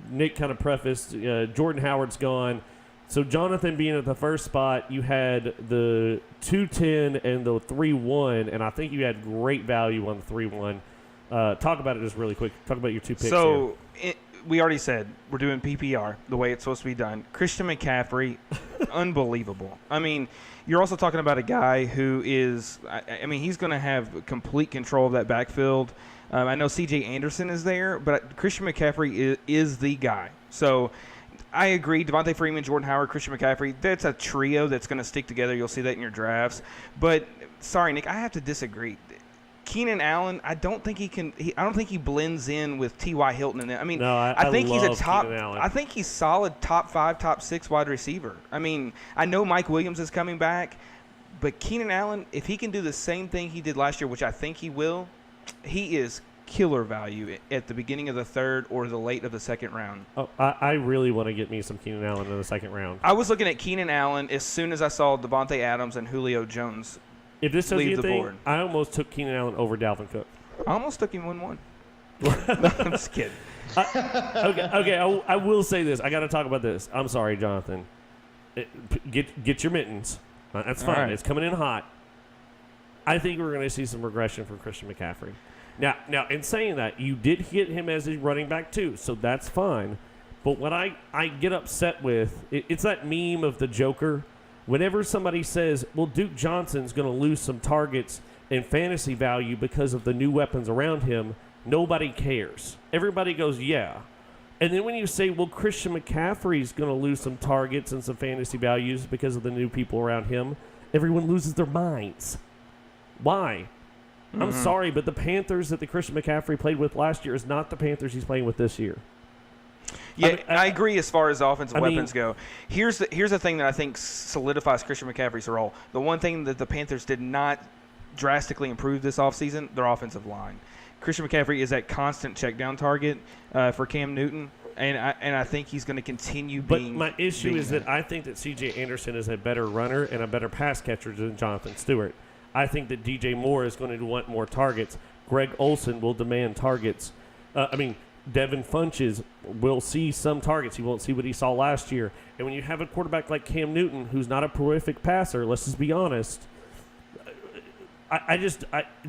Nick kind of prefaced, Jordan Howard's gone. So Jonathan being at the first spot, you had the 210 and the 3-1, and I think you had great value on the 3-1. Talk about it just really quick. Talk about your 2 picks So we already said we're doing PPR the way it's supposed to be done. Christian McCaffrey, unbelievable. You're also talking about a guy who is, he's going to have complete control of that backfield. I know C.J. Anderson is there, but Christian McCaffrey is the guy. So I agree. Devontae Freeman, Jordan Howard, Christian McCaffrey, that's a trio that's going to stick together. You'll see that in your drafts. But, sorry, Nick, I have to disagree. Keenan Allen, I don't think he blends in with T.Y. Hilton in there. I think he's a top. Keenan Allen. I think he's solid top 5, top 6 wide receiver. I know Mike Williams is coming back, but Keenan Allen, if he can do the same thing he did last year, which I think he will, he is killer value at the beginning of the 3rd or the late of the 2nd round. Oh, I really want to get me some Keenan Allen in the 2nd round. I was looking at Keenan Allen as soon as I saw Devontae Adams and Julio Jones. If this tells you the anything, board. I almost took Keenan Allen over Dalvin Cook. I almost took him 1-1. I'm just kidding. Okay. I will say this. I got to talk about this. I'm sorry, Jonathan. Get your mittens. That's fine. Right. It's coming in hot. I think we're going to see some regression from Christian McCaffrey. Now, in saying that, you did hit him as a running back too, so that's fine. But what I get upset with, it's that meme of the Joker. Whenever somebody says, well, Duke Johnson's going to lose some targets and fantasy value because of the new weapons around him, nobody cares. Everybody goes, yeah. And then when you say, well, Christian McCaffrey's going to lose some targets and some fantasy values because of the new people around him, everyone loses their minds. Why? I'm sorry, but the Panthers that the Christian McCaffrey played with last year is not the Panthers he's playing with this year. Yeah, I agree as far as offensive weapons go. Here's the thing that I think solidifies Christian McCaffrey's role. The one thing that the Panthers did not drastically improved this offseason, their offensive line. Christian McCaffrey is that constant check down target for Cam Newton, and I think he's going to continue being. But my issue is that I think that C.J. Anderson is a better runner and a better pass catcher than Jonathan Stewart. I think that DJ Moore is going to want more targets. Greg Olsen will demand targets. Devin Funches will see some targets. He won't see what he saw last year. And when you have a quarterback like Cam Newton, who's not a prolific passer, let's just be honest,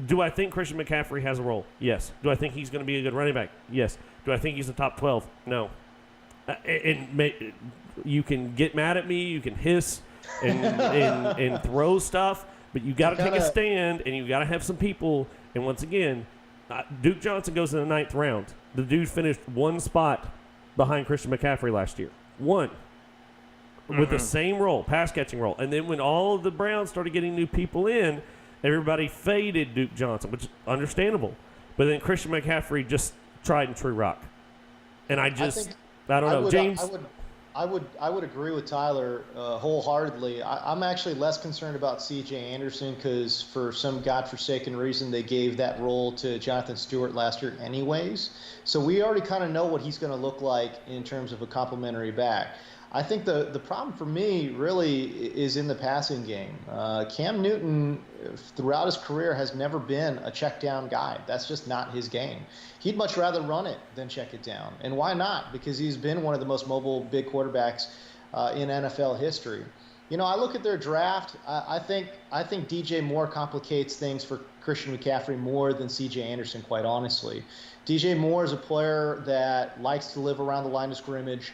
do I think Christian McCaffrey has a role? Yes. Do I think he's going to be a good running back? Yes. Do I think he's a top 12? No. You can get mad at me, you can hiss and throw stuff, but you got to take a stand, and you got to have some people. And once again, Duke Johnson goes in the 9th round. The dude finished one spot behind Christian McCaffrey last year. One. With the same role, pass catching role. And then when all of the Browns started getting new people in, everybody faded Duke Johnson, which is understandable. But then Christian McCaffrey just tried and true rock. And I don't know. James? I would agree with Tyler wholeheartedly. I'm actually less concerned about C.J. Anderson because for some godforsaken reason they gave that role to Jonathan Stewart last year anyways. So we already kind of know what he's going to look like in terms of a complementary back. I think the problem for me really is in the passing game. Cam Newton, throughout his career, has never been a check down guy. That's just not his game. He'd much rather run it than check it down. And why not? Because he's been one of the most mobile big quarterbacks in NFL history. You know, I look at their draft. I think DJ Moore complicates things for Christian McCaffrey more than C.J. Anderson, quite honestly. DJ Moore is a player that likes to live around the line of scrimmage.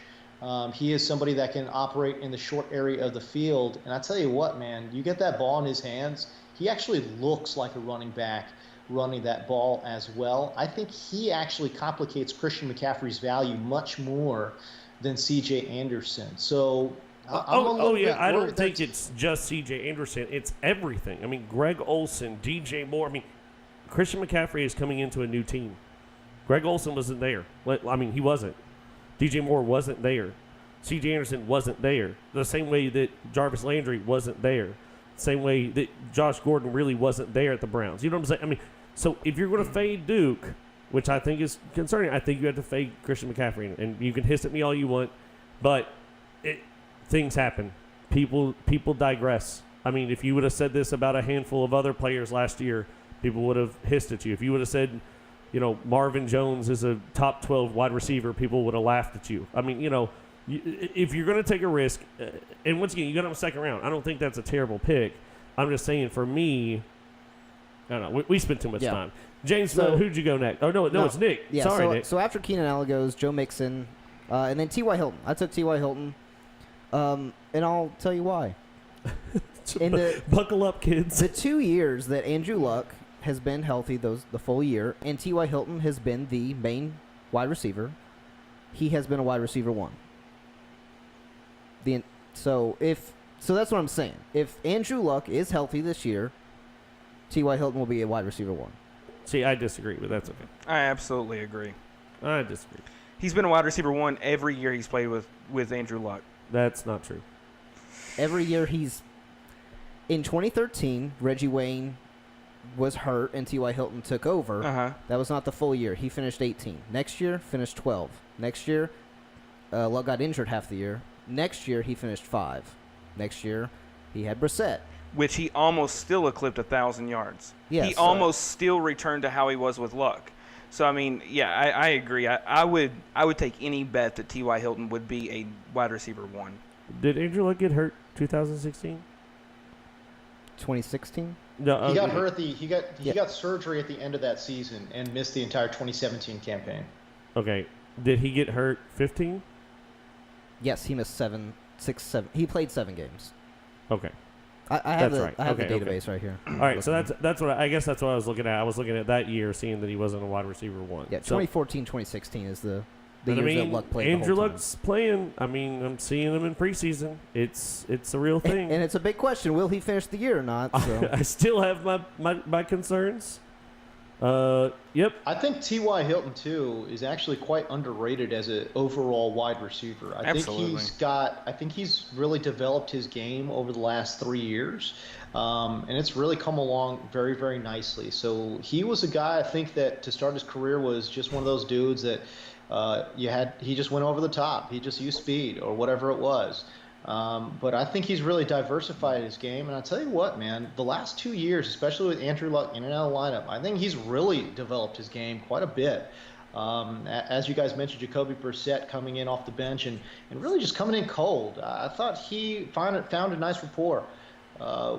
He is somebody that can operate in the short area of the field. And I tell you what, man, you get that ball in his hands, he actually looks like a running back running that ball as well. I think he actually complicates Christian McCaffrey's value much more than C.J. Anderson. So I don't think it's just C.J. Anderson. It's everything. I mean, Greg Olsen, DJ Moore. I mean, Christian McCaffrey is coming into a new team. Greg Olsen wasn't there. I mean, he wasn't. DJ Moore wasn't there. C.J. Anderson wasn't there. The same way that Jarvis Landry wasn't there. Same way that Josh Gordon really wasn't there at the Browns. You know what I'm saying? I mean, so if you're going to fade Duke, which I think is concerning, I think you have to fade Christian McCaffrey. And you can hiss at me all you want, but things happen. People digress. I mean, if you would have said this about a handful of other players last year, people would have hissed at you. If you would have said, Marvin Jones is a top 12 wide receiver, people would have laughed at you. I mean, if you're going to take a risk, and once again, you got him a second round. I don't think that's a terrible pick. I'm just saying, for me, I don't know. We spent too much time. James, who'd you go next? Oh, no, it's Nick. Yeah, Sorry, Nick. So after Keenan Allen goes, Joe Mixon, and then T.Y. Hilton. I took T.Y. Hilton, and I'll tell you why. Buckle up, kids. The 2 years that Andrew Luck has been healthy, the full year, and T.Y. Hilton has been the main wide receiver, he has been a wide receiver 1. So that's what I'm saying. If Andrew Luck is healthy this year, T.Y. Hilton will be a wide receiver 1. See, I disagree, but that's okay. I absolutely agree. I disagree. He's been a wide receiver 1 every year he's played with Andrew Luck. That's not true. Every year in 2013, Reggie Wayne was hurt and T.Y. Hilton took over. That was not the full year. He finished 18. Next year, finished 12. Next year, Luck got injured half the year. Next year, he finished 5. Next year, he had Brissett. Which he almost still eclipsed 1,000 yards. Yes, he almost still returned to how he was with Luck. So, I mean, yeah, I agree. I would take any bet that T.Y. Hilton would be a wide receiver 1. Did Andrew Luck get hurt 2016? 2016? No, he got hurt. He got surgery at the end of that season and missed the entire 2017 campaign. Okay. Did he get hurt 15? Yes, he missed 7. He played 7 games. Okay. I have the database right here. All right, so that's what I guess that's what I was looking at. I was looking at that year, seeing that he wasn't a wide receiver 1. Yeah, 2014, 2016 is the years that Luck played. Andrew Luck's playing. I mean, I'm seeing him in preseason. It's a real thing, and it's a big question. Will he finish the year or not? So. I still have my concerns. Yep. I think T.Y. Hilton too is actually quite underrated as an overall wide receiver. I think he's really developed his game over the last 3 years, and it's really come along very, very nicely. So he was a guy I think that to start his career was just one of those dudes that he just went over the top. He just used speed or whatever it was. But I think he's really diversified his game. And I'll tell you what, man, the last 2 years, especially with Andrew Luck in and out of the lineup, I think he's really developed his game quite a bit. As you guys mentioned, Jacoby Brissett coming in off the bench and really just coming in cold. I thought he found a nice rapport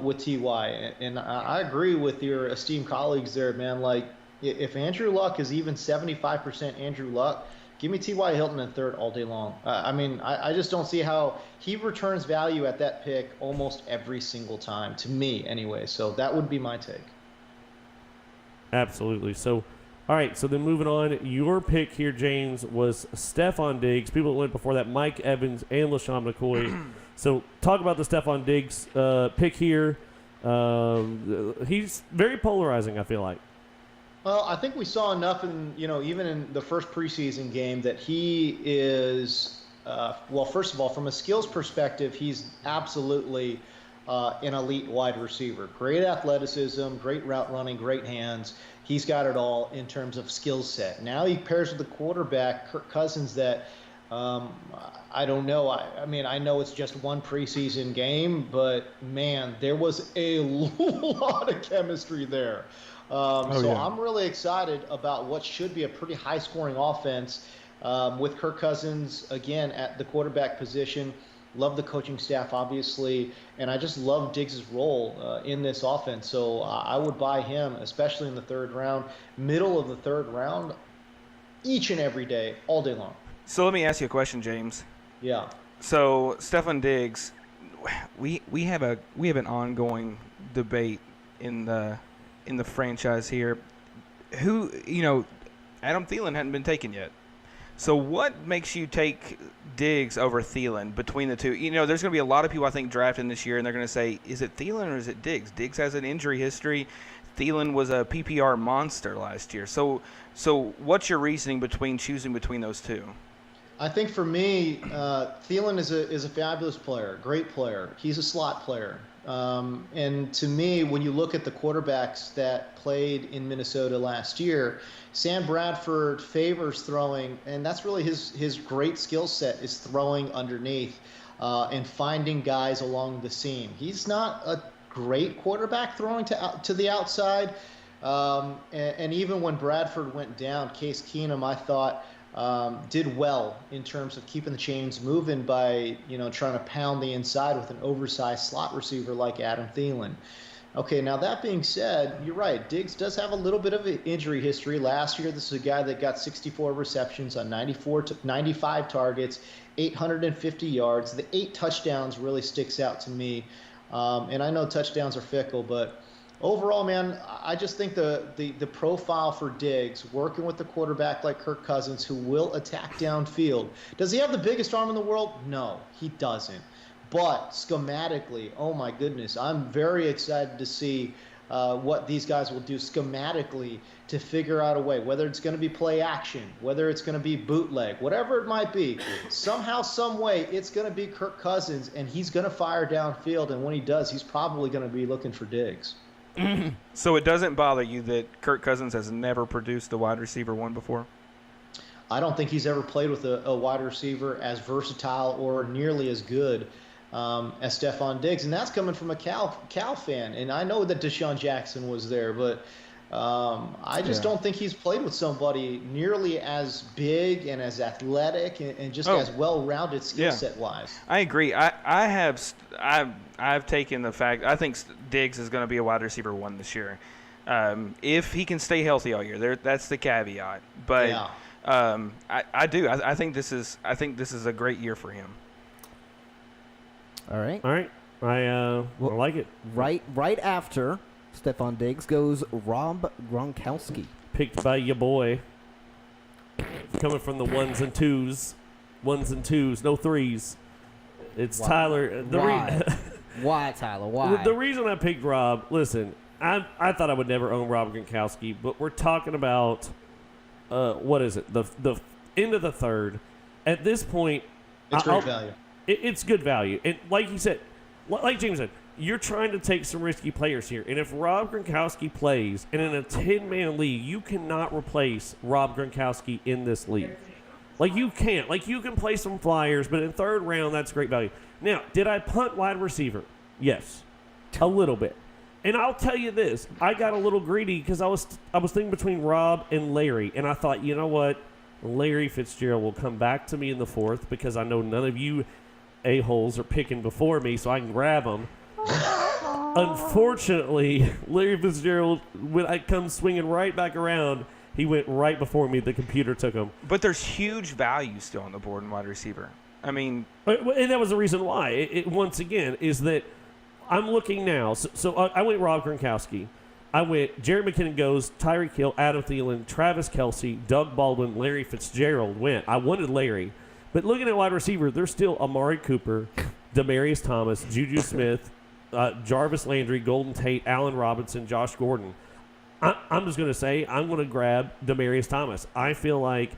with T.Y. And I agree with your esteemed colleagues there, man. Like, if Andrew Luck is even 75% Andrew Luck, give me T.Y. Hilton in third all day long. I just don't see how he returns value at that pick almost every single time, to me anyway. So that would be my take. Absolutely. So, all right, so then moving on, your pick here, James, was Stephon Diggs. People that went before that, Mike Evans and LaShawn McCoy. So talk about the Stephon Diggs pick here. He's very polarizing, I feel like. Well, I think we saw enough even in the first preseason game that he is, first of all, from a skills perspective, he's absolutely an elite wide receiver. Great athleticism, great route running, great hands. He's got it all in terms of skill set. Now he pairs with the quarterback, Kirk Cousins, that I don't know. I know it's just one preseason game, but, man, there was a lot of chemistry there. I'm really excited about what should be a pretty high-scoring offense with Kirk Cousins, again, at the quarterback position. Love the coaching staff, obviously, and I just love Diggs' role in this offense. So I would buy him, especially in the third round, middle of the third round, each and every day, all day long. So let me ask you a question, James. Yeah. So Stephon Diggs, we have an ongoing debate in the franchise here. Who, Adam Thielen hadn't been taken yet. So what makes you take Diggs over Thielen between the two? There's going to be a lot of people, I think, drafting this year, and they're going to say, is it Thielen or is it Diggs? Diggs has an injury history. Thielen was a PPR monster last year. So what's your reasoning between choosing between those two? I think for me, Thielen is a fabulous player, great player. He's a slot player. And to me, when you look at the quarterbacks that played in Minnesota last year, Sam Bradford favors throwing, and that's really his great skill set is throwing underneath and finding guys along the seam. He's not a great quarterback throwing to the outside. And even when Bradford went down, Case Keenum, I thought, did well in terms of keeping the chains moving by, trying to pound the inside with an oversized slot receiver like Adam Thielen. Okay, now that being said, you're right. Diggs does have a little bit of an injury history. Last year, this is a guy that got 64 receptions on 95 targets, 850 yards. The 8 touchdowns really sticks out to me. And I know touchdowns are fickle, but overall, man, I just think the profile for Diggs, working with the quarterback like Kirk Cousins, who will attack downfield. Does he have the biggest arm in the world? No, he doesn't. But schematically, oh my goodness, I'm very excited to see what these guys will do schematically to figure out a way, whether it's going to be play action, whether it's going to be bootleg, whatever it might be. Somehow, some way, it's going to be Kirk Cousins, and he's going to fire downfield. And when he does, he's probably going to be looking for Diggs. So it doesn't bother you that Kirk Cousins has never produced a wide receiver one before? I don't think he's ever played with a wide receiver as versatile or nearly as good as Stephon Diggs, and that's coming from a Cal fan. And I know that Deshaun Jackson was there, but I just don't think he's played with somebody nearly as big and as athletic and just as well-rounded skill set wise. I agree. I've taken the fact. I think Diggs is going to be a wide receiver one this year, if he can stay healthy all year. That's the caveat. But yeah. I do. I think this is a great year for him. All right. I like it. Right after Stephon Diggs goes Rob Gronkowski. Picked by your boy. Coming from the ones and twos, no threes. It's Why? Tyler. Why? Why, Tyler? Why? The reason I picked Rob, listen, I thought I would never own Rob Gronkowski, but we're talking about what is it? The end of the third. At this point, It's great value. It's good value, and like you said, like James said, you're trying to take some risky players here. And if Rob Gronkowski plays, and in a 10-man league, you cannot replace Rob Gronkowski in this league. Like, you can't. Like, you can play some flyers, but in third round, that's great value. Now, did I punt wide receiver? Yes, a little bit. And I'll tell you this. I got a little greedy because I was thinking between Rob and Larry, and I thought, you know what? Larry Fitzgerald will come back to me in the fourth because I know none of you a-holes are picking before me, so I can grab them. Unfortunately, Larry Fitzgerald, when I come swinging right back around, he went right before me. The computer took him. But there's huge value still on the board in wide receiver. I mean, and that was the reason why. It once again is that I'm looking now. So I went Rob Gronkowski. I went Jerry McKinnon goes, Tyreek Hill, Adam Thielen, Travis Kelce, Doug Baldwin, Larry Fitzgerald went. I wanted Larry. But looking at wide receiver, there's still Amari Cooper, Demaryius Thomas, Juju Smith, Jarvis Landry, Golden Tate, Allen Robinson, Josh Gordon. I'm just going to say I'm going to grab Demaryius Thomas. I feel like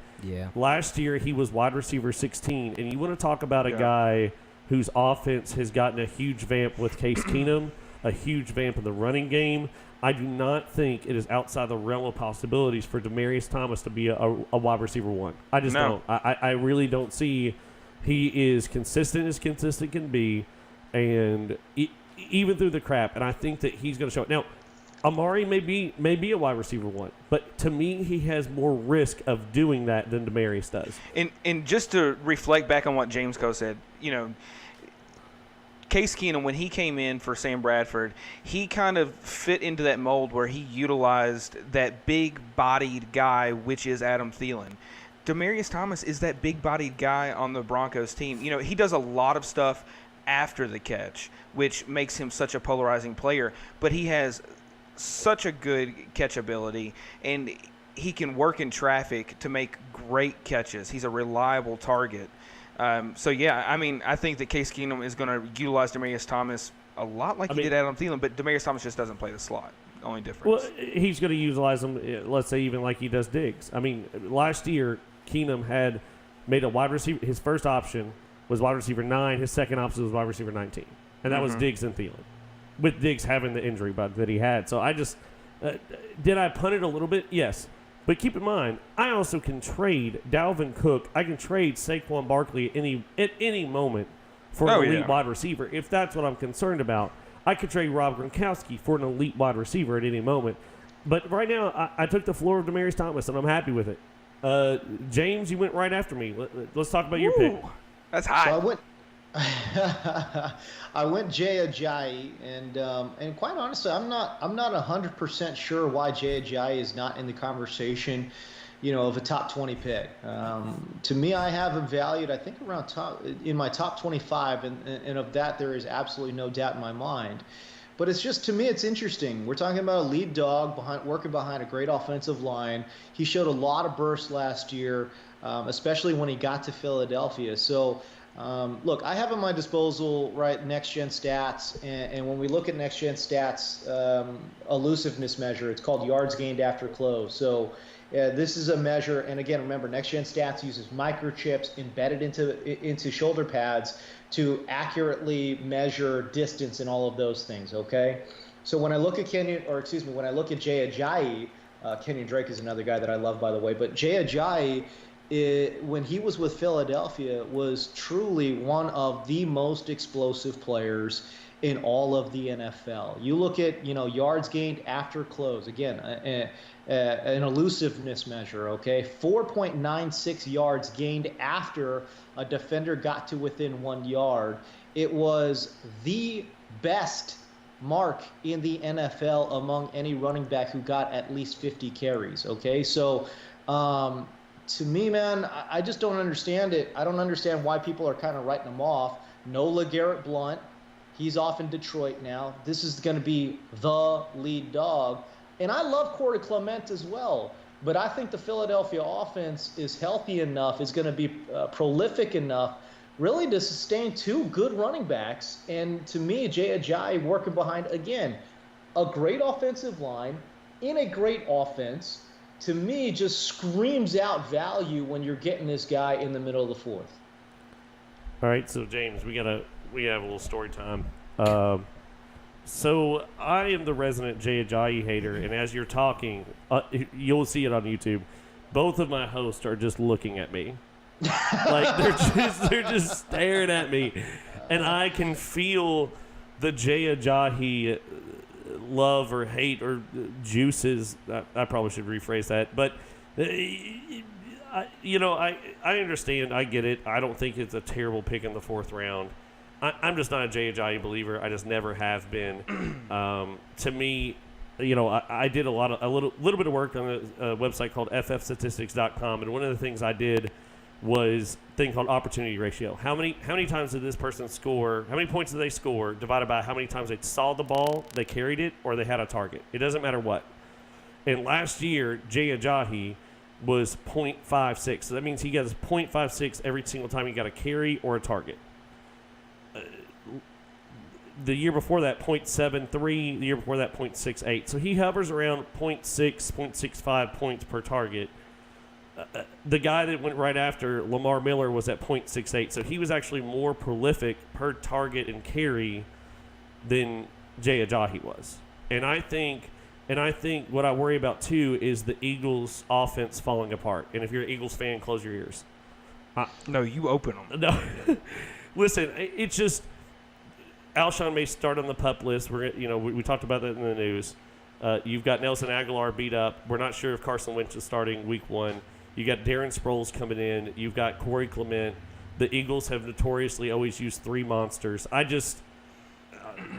last year he was wide receiver 16, and you want to talk about a guy whose offense has gotten a huge vamp with Case Keenum, a huge vamp in the running game. I do not think it is outside the realm of possibilities for Demaryius Thomas to be a wide receiver one. I just don't. I really don't see. He is consistent as consistent can be, and even through the crap. And I think that he's going to show it. Now, Amari may be a wide receiver one, but to me, he has more risk of doing that than Demaryius does. And just to reflect back on what James Koh said, Case Keenum, when he came in for Sam Bradford, he kind of fit into that mold where he utilized that big-bodied guy, which is Adam Thielen. Demaryius Thomas is that big-bodied guy on the Broncos team. He does a lot of stuff after the catch, which makes him such a polarizing player, but he has such a good catch ability, and he can work in traffic to make great catches. He's a reliable target. I think that Case Keenum is going to utilize Demaryius Thomas a lot like he did Adam Thielen, but Demaryius Thomas just doesn't play the slot. Only difference. Well, he's going to utilize him, let's say, even like he does Diggs. I mean, last year, Keenum had made a wide receiver. His first option was wide receiver 9. His second option was wide receiver 19. And that was Diggs and Thielen, with Diggs having the injury bug that he had. So I just did I punt it a little bit? Yes. But keep in mind, I also can trade Dalvin Cook. I can trade Saquon Barkley at any moment for an elite wide receiver. If that's what I'm concerned about, I could trade Rob Gronkowski for an elite wide receiver at any moment. But right now, I took the floor of Demaryius Thomas, and I'm happy with it. James, you went right after me. Let's talk about your pick. That's high. So I went Jay Ajayi, and quite honestly, I'm not 100% sure why Jay Ajayi is not in the conversation, of a top 20 pick. To me, I have him valued, I think, in my top 25, and of that there is absolutely no doubt in my mind. But it's just, to me, it's interesting. We're talking about a lead dog working behind a great offensive line. He showed a lot of burst last year, especially when he got to Philadelphia. So. Look, I have at my disposal, Next Gen Stats, and when we look at Next Gen Stats elusiveness measure, it's called yards gained after close. So this is a measure, and again, remember, Next Gen Stats uses microchips embedded into shoulder pads to accurately measure distance and all of those things. Okay, so when I look at when I look at Jay Ajayi, Kenyon Drake is another guy that I love, by the way, but Jay Ajayi. When he was with Philadelphia, was truly one of the most explosive players in all of the NFL. You look at, yards gained after close. Again, an elusiveness measure, okay? 4.96 yards gained after a defender got to within 1 yard. It was the best mark in the NFL among any running back who got at least 50 carries, okay? So, to me, man, I just don't understand it. I don't understand why people are kind of writing him off. No LeGarrette Blount. He's off in Detroit now. This is going to be the lead dog. And I love Corey Clement as well. But I think the Philadelphia offense is healthy enough, is going to be prolific enough, really to sustain two good running backs. And to me, Jay Ajayi working behind, again, a great offensive line in a great offense, to me, just screams out value when you're getting this guy in the middle of the fourth. All right, so James, we have a little story time. So I am the resident Jay Ajayi hater, and as you're talking, you'll see it on YouTube. Both of my hosts are just looking at me, like they're just staring at me, and I can feel the Jay Ajayi love or hate or juices. I probably should rephrase that, but I understand. I get it. I don't think it's a terrible pick in the fourth round. I'm just not a Jay Ajayi believer. I just never have been. To me, I did a little bit of work on a website called FFstatistics.com, and one of the things I did was a thing called opportunity ratio. How many times did this person score? How many points did they score divided by how many times they saw the ball, they carried it, or they had a target? It doesn't matter what. And last year, Jay Ajayi was 0.56. So that means he got 0.56 every single time he got a carry or a target. The year before that, 0.73. The year before that, 0.68. So he hovers around 0.6, 0.65 points per target. The guy that went right after, Lamar Miller, was at 0.68. So he was actually more prolific per target and carry than Jay Ajayi was. And I think what I worry about too is the Eagles' offense falling apart. And if you're an Eagles fan, close your ears. No, you open them. No, listen, it's just Alshon may start on the PUP list. We talked about that in the news. You've got Nelson Aguilar beat up. We're not sure if Carson Wentz is starting week 1. You got Darren Sproles coming in. You've got Corey Clement. The Eagles have notoriously always used 3 monsters.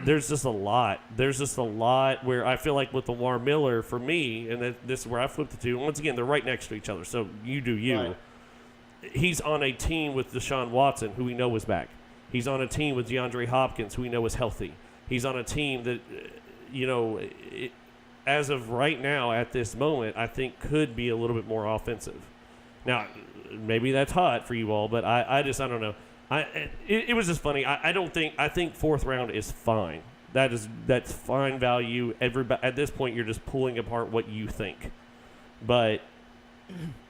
There's just a lot. There's just a lot where I feel like with Lamar Miller, for me, and this is where I flipped the two. Once again, they're right next to each other, so you do you. Right. He's on a team with Deshaun Watson, who we know is back. He's on a team with DeAndre Hopkins, who we know is healthy. He's on a team that, as of right now, at this moment, I think could be a little bit more offensive. Now, maybe that's hot for you all, but I don't know. It was just funny. I think fourth round is fine. That's fine value. Everybody at this point, you're just pulling apart what you think. But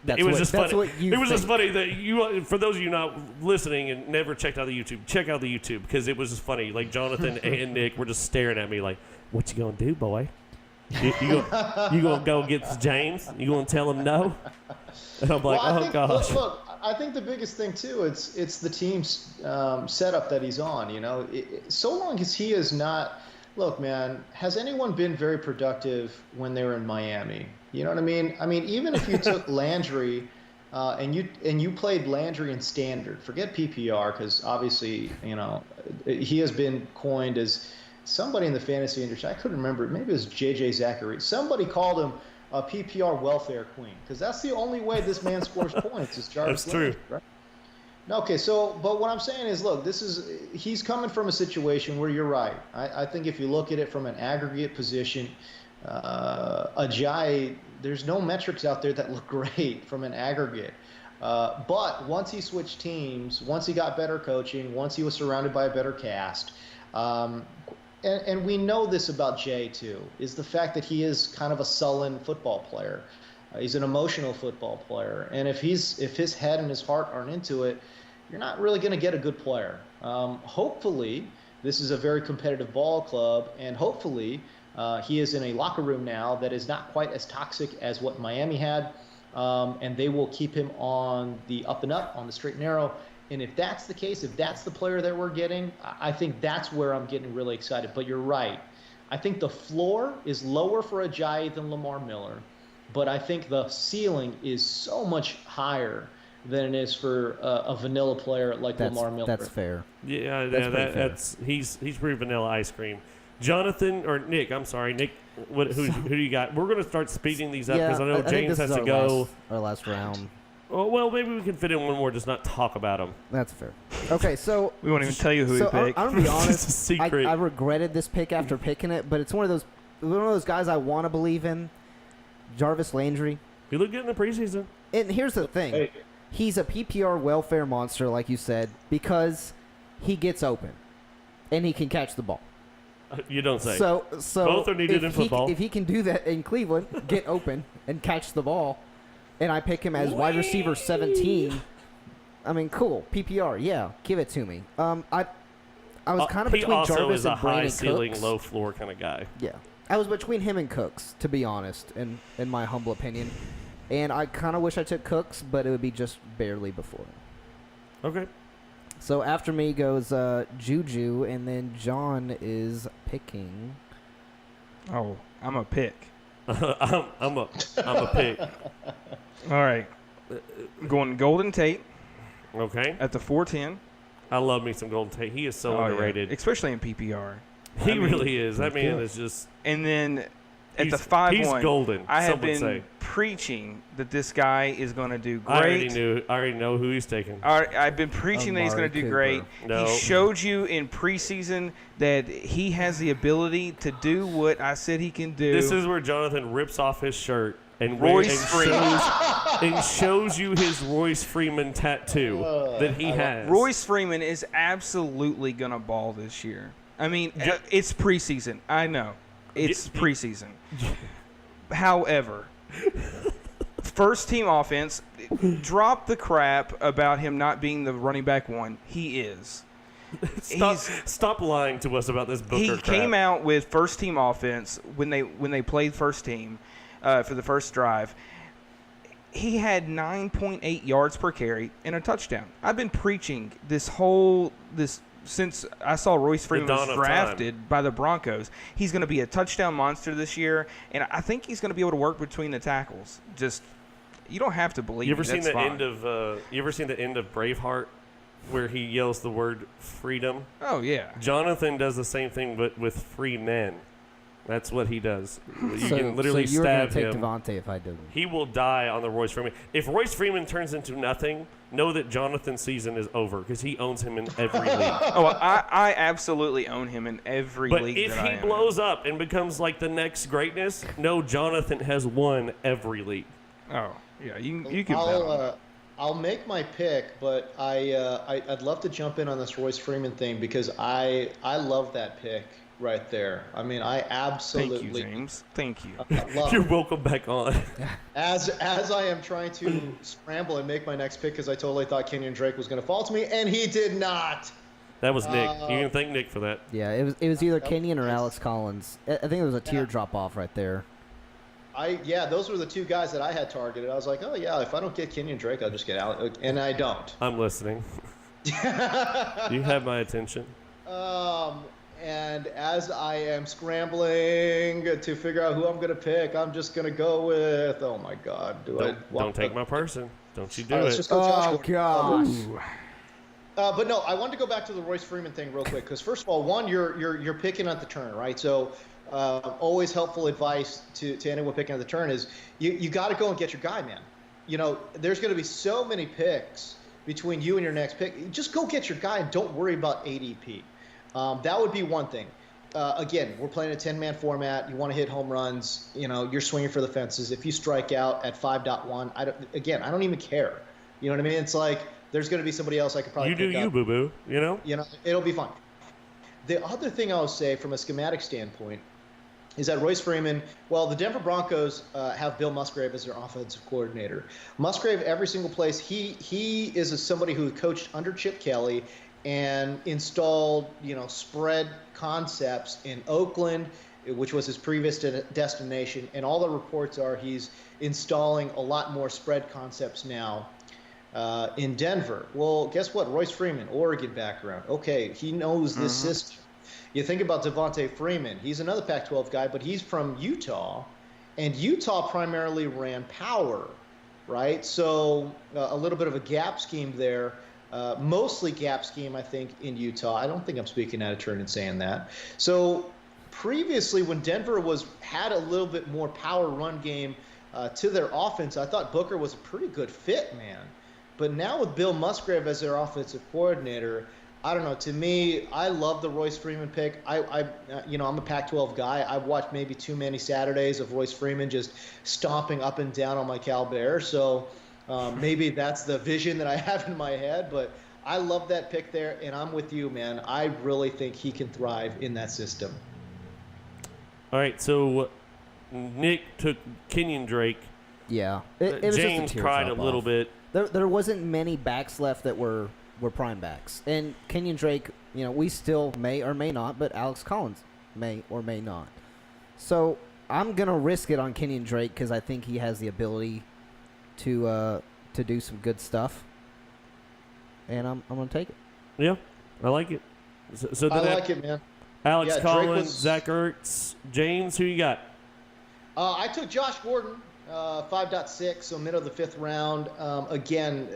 it was just funny. It was just funny that you, for those of you not listening and never checked out the YouTube, check out the YouTube because it was just funny. Like Jonathan and Nick were just staring at me like, "What you gonna do, boy? You gonna go get James? You gonna tell him no?" And I'm like, gosh. Look, I think the biggest thing too, it's the team's setup that he's on. So long as he is not. Look, man, has anyone been very productive when they were in Miami? You know what I mean? I mean, even if you took Landry and you played Landry in standard, forget PPR because obviously he has been coined as somebody in the fantasy industry. I couldn't remember. Maybe it was JJ Zachary. Somebody called him a PPR welfare queen because that's the only way this man scores points is Jarvis Landry. That's true. Right? Okay, but what I'm saying is, look, he's coming from a situation where you're right. I think if you look at it from an aggregate position, Ajayi, there's no metrics out there that look great from an aggregate. But once he switched teams, once he got better coaching, once he was surrounded by a better cast, and we know this about Jay too, is the fact that he is kind of a sullen football player. He's an emotional football player, and if his head and his heart aren't into it, you're not really going to get a good player. Hopefully, this is a very competitive ball club, and hopefully he is in a locker room now that is not quite as toxic as what Miami had, and they will keep him on the up and up, on the straight and narrow. And if that's the case, if that's the player that we're getting, I think that's where I'm getting really excited. But you're right. I think the floor is lower for Ajayi than Lamar Miller. But I think the ceiling is so much higher than it is for a vanilla player like Lamar Miller. That's fair. Yeah, that's he's pretty vanilla ice cream. Jonathan or Nick, I'm sorry, Nick. Who do you got? We're going to start speeding these up because I know James has to go. Our last round. Well, maybe we can fit in one more, just not talk about them. That's fair. Okay, so we won't even tell you who we picked. I'm gonna be honest. It's a secret. I regretted this pick after picking it, but it's one of those guys I want to believe in. Jarvis Landry. He looked good in the preseason. And here's the thing. He's a PPR welfare monster, like you said, because he gets open and he can catch the ball. You don't say. So Both are needed in football. If he can do that in Cleveland, get open and catch the ball, and I pick him as wide receiver 17, I mean, cool. PPR, yeah, give it to me. I was kind of between he also Jarvis is a and Brandon high ceiling, Cooks. low floor kind of guy. Yeah, I was between him and Cooks, to be honest, in my humble opinion. And I kind of wish I took Cooks, but it would be just barely before. Okay. So after me goes Juju, and then John is picking. Oh, I'm a pick. I'm a pick. All right. I'm going Golden Tate Okay. at the 410. I love me some Golden Tate. He is so Yeah. underrated. Especially in PPR. He really is. That man is just. And then at the He's 5-1, he's golden, I have some would been say. preaching that this guy is going to do great. I already know who he's taking. I've been preaching that he's going to Amari do Cooper. great. No. He showed you in preseason that he has the ability to do what I said he can do. This is where Jonathan rips off his shirt and shows you his Royce Freeman tattoo that he has. Royce Freeman is absolutely going to ball this year. I mean, it's preseason. I know. It's preseason. However, first team offense, drop the crap about him not being the running back one. He is. Stop lying to us about this Booker He crap. came out with first team offense when they played first team for the first drive. He had 9.8 yards per carry and a touchdown. I've been preaching this since I saw Royce Freeman was drafted by the Broncos. He's going to be a touchdown monster this year, and I think he's going to be able to work between the tackles. Just you don't have to believe. You ever me. seen That's the fine. end of Braveheart, where he yells the word freedom? Oh yeah. Jonathan does the same thing, but with free men. That's what he does. You can literally so you were stab gonna take him. Devontae if I didn't. He will die on the Royce Freeman. If Royce Freeman turns into nothing, know that Jonathan's season is over because he owns him in every league. Oh, I absolutely own him in every But league. if that I he am blows up and becomes like the next greatness, no, Jonathan has won every league. in. Oh yeah, you can. bet on it. I'll make my pick, but I'd love to jump in on this Royce Freeman thing because I love that pick right there. I mean, I absolutely Thank you, James. Thank you. love You're it. welcome back on. As I am trying to scramble and make my next pick because I totally thought Kenyon Drake was going to fall to me, and he did not. That was Nick. You can thank Nick for that. Yeah, it was either Kenyon or Alex Collins. I think it was a teardrop off right there. Those were the two guys that I had targeted. I was like, oh yeah, if I don't get Kenyon Drake, I'll just get Alex, and I don't. I'm listening. You have my attention. And as I am scrambling to figure out who I'm going to pick, I'm just going to go with, oh my God. Don't take my person. Don't you do All right, let's it. just go Josh Oh Gordon. gosh. But no, I wanted to go back to the Royce Freeman thing real quick because first of all, one, you're picking at the turn, right? So always helpful advice to anyone picking at the turn is you got to go and get your guy, man. You know, there's going to be so many picks between you and your next pick. Just go get your guy and don't worry about ADP. That would be one thing. Again, we're playing a 10-man format. You want to hit home runs. You know, you're swinging for the fences. If you strike out at 5.1, I don't even care. You know what I mean? It's like there's going to be somebody else I could probably You do pick you, up. boo-boo. You know? You know, it'll be fun. The other thing I'll say from a schematic standpoint is that Royce Freeman, well, the Denver Broncos have Bill Musgrave as their offensive coordinator. Musgrave, every single place, he is somebody who coached under Chip Kelly and installed, spread concepts in Oakland, which was his previous destination. And all the reports are he's installing a lot more spread concepts now in Denver. Well, guess what? Royce Freeman, Oregon background. Okay, he knows this system. You think about Devontae Freeman. He's another Pac-12 guy, but he's from Utah. And Utah primarily ran power, right? So a little bit of a gap scheme there. Mostly gap scheme, I think, in Utah. I don't think I'm speaking out of turn in saying that. So previously, when Denver had a little bit more power run game to their offense, I thought Booker was a pretty good fit, man. But now with Bill Musgrave as their offensive coordinator, I don't know. To me, I love the Royce Freeman pick. I'm a Pac-12 guy. I've watched maybe too many Saturdays of Royce Freeman just stomping up and down on my Cal Bears. So maybe that's the vision that I have in my head. But I love that pick there, and I'm with you, man. I really think he can thrive in that system. All right, so Nick took Kenyon Drake. Yeah. It was James just a cried a teardrop little off. bit. There wasn't many backs left that were prime backs. And Kenyon Drake, we still may or may not, but Alex Collins may or may not. So I'm going to risk it on Kenyon Drake because I think he has the ability to do some good stuff. And I'm going to take it. Yeah, I like it. So I like it, man. Alex Yeah, Collins, Zach Ertz, James, who you got? I took Josh Gordon, 5.6, so middle of the 5th round. Again,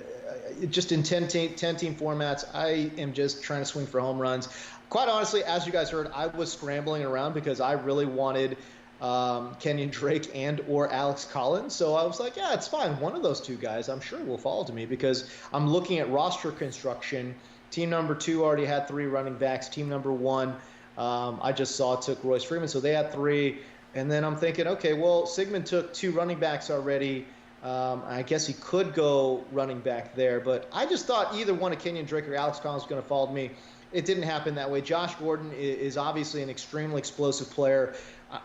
just in 10-team formats, I am just trying to swing for home runs. Quite honestly, as you guys heard, I was scrambling around because I really wanted Kenyon Drake and or Alex Collins. So I was like, yeah, it's fine. One of those two guys I'm sure will fall to me because I'm looking at roster construction. Team number 2 already had 3 running backs. Team number 1, I just saw took Royce Freeman, so they had 3. And then I'm thinking, okay, well, Sigmund took 2 running backs already. I guess he could go running back there. But I just thought either one of Kenyon Drake or Alex Collins was going to fall to me. It didn't happen that way. Josh Gordon is obviously an extremely explosive player.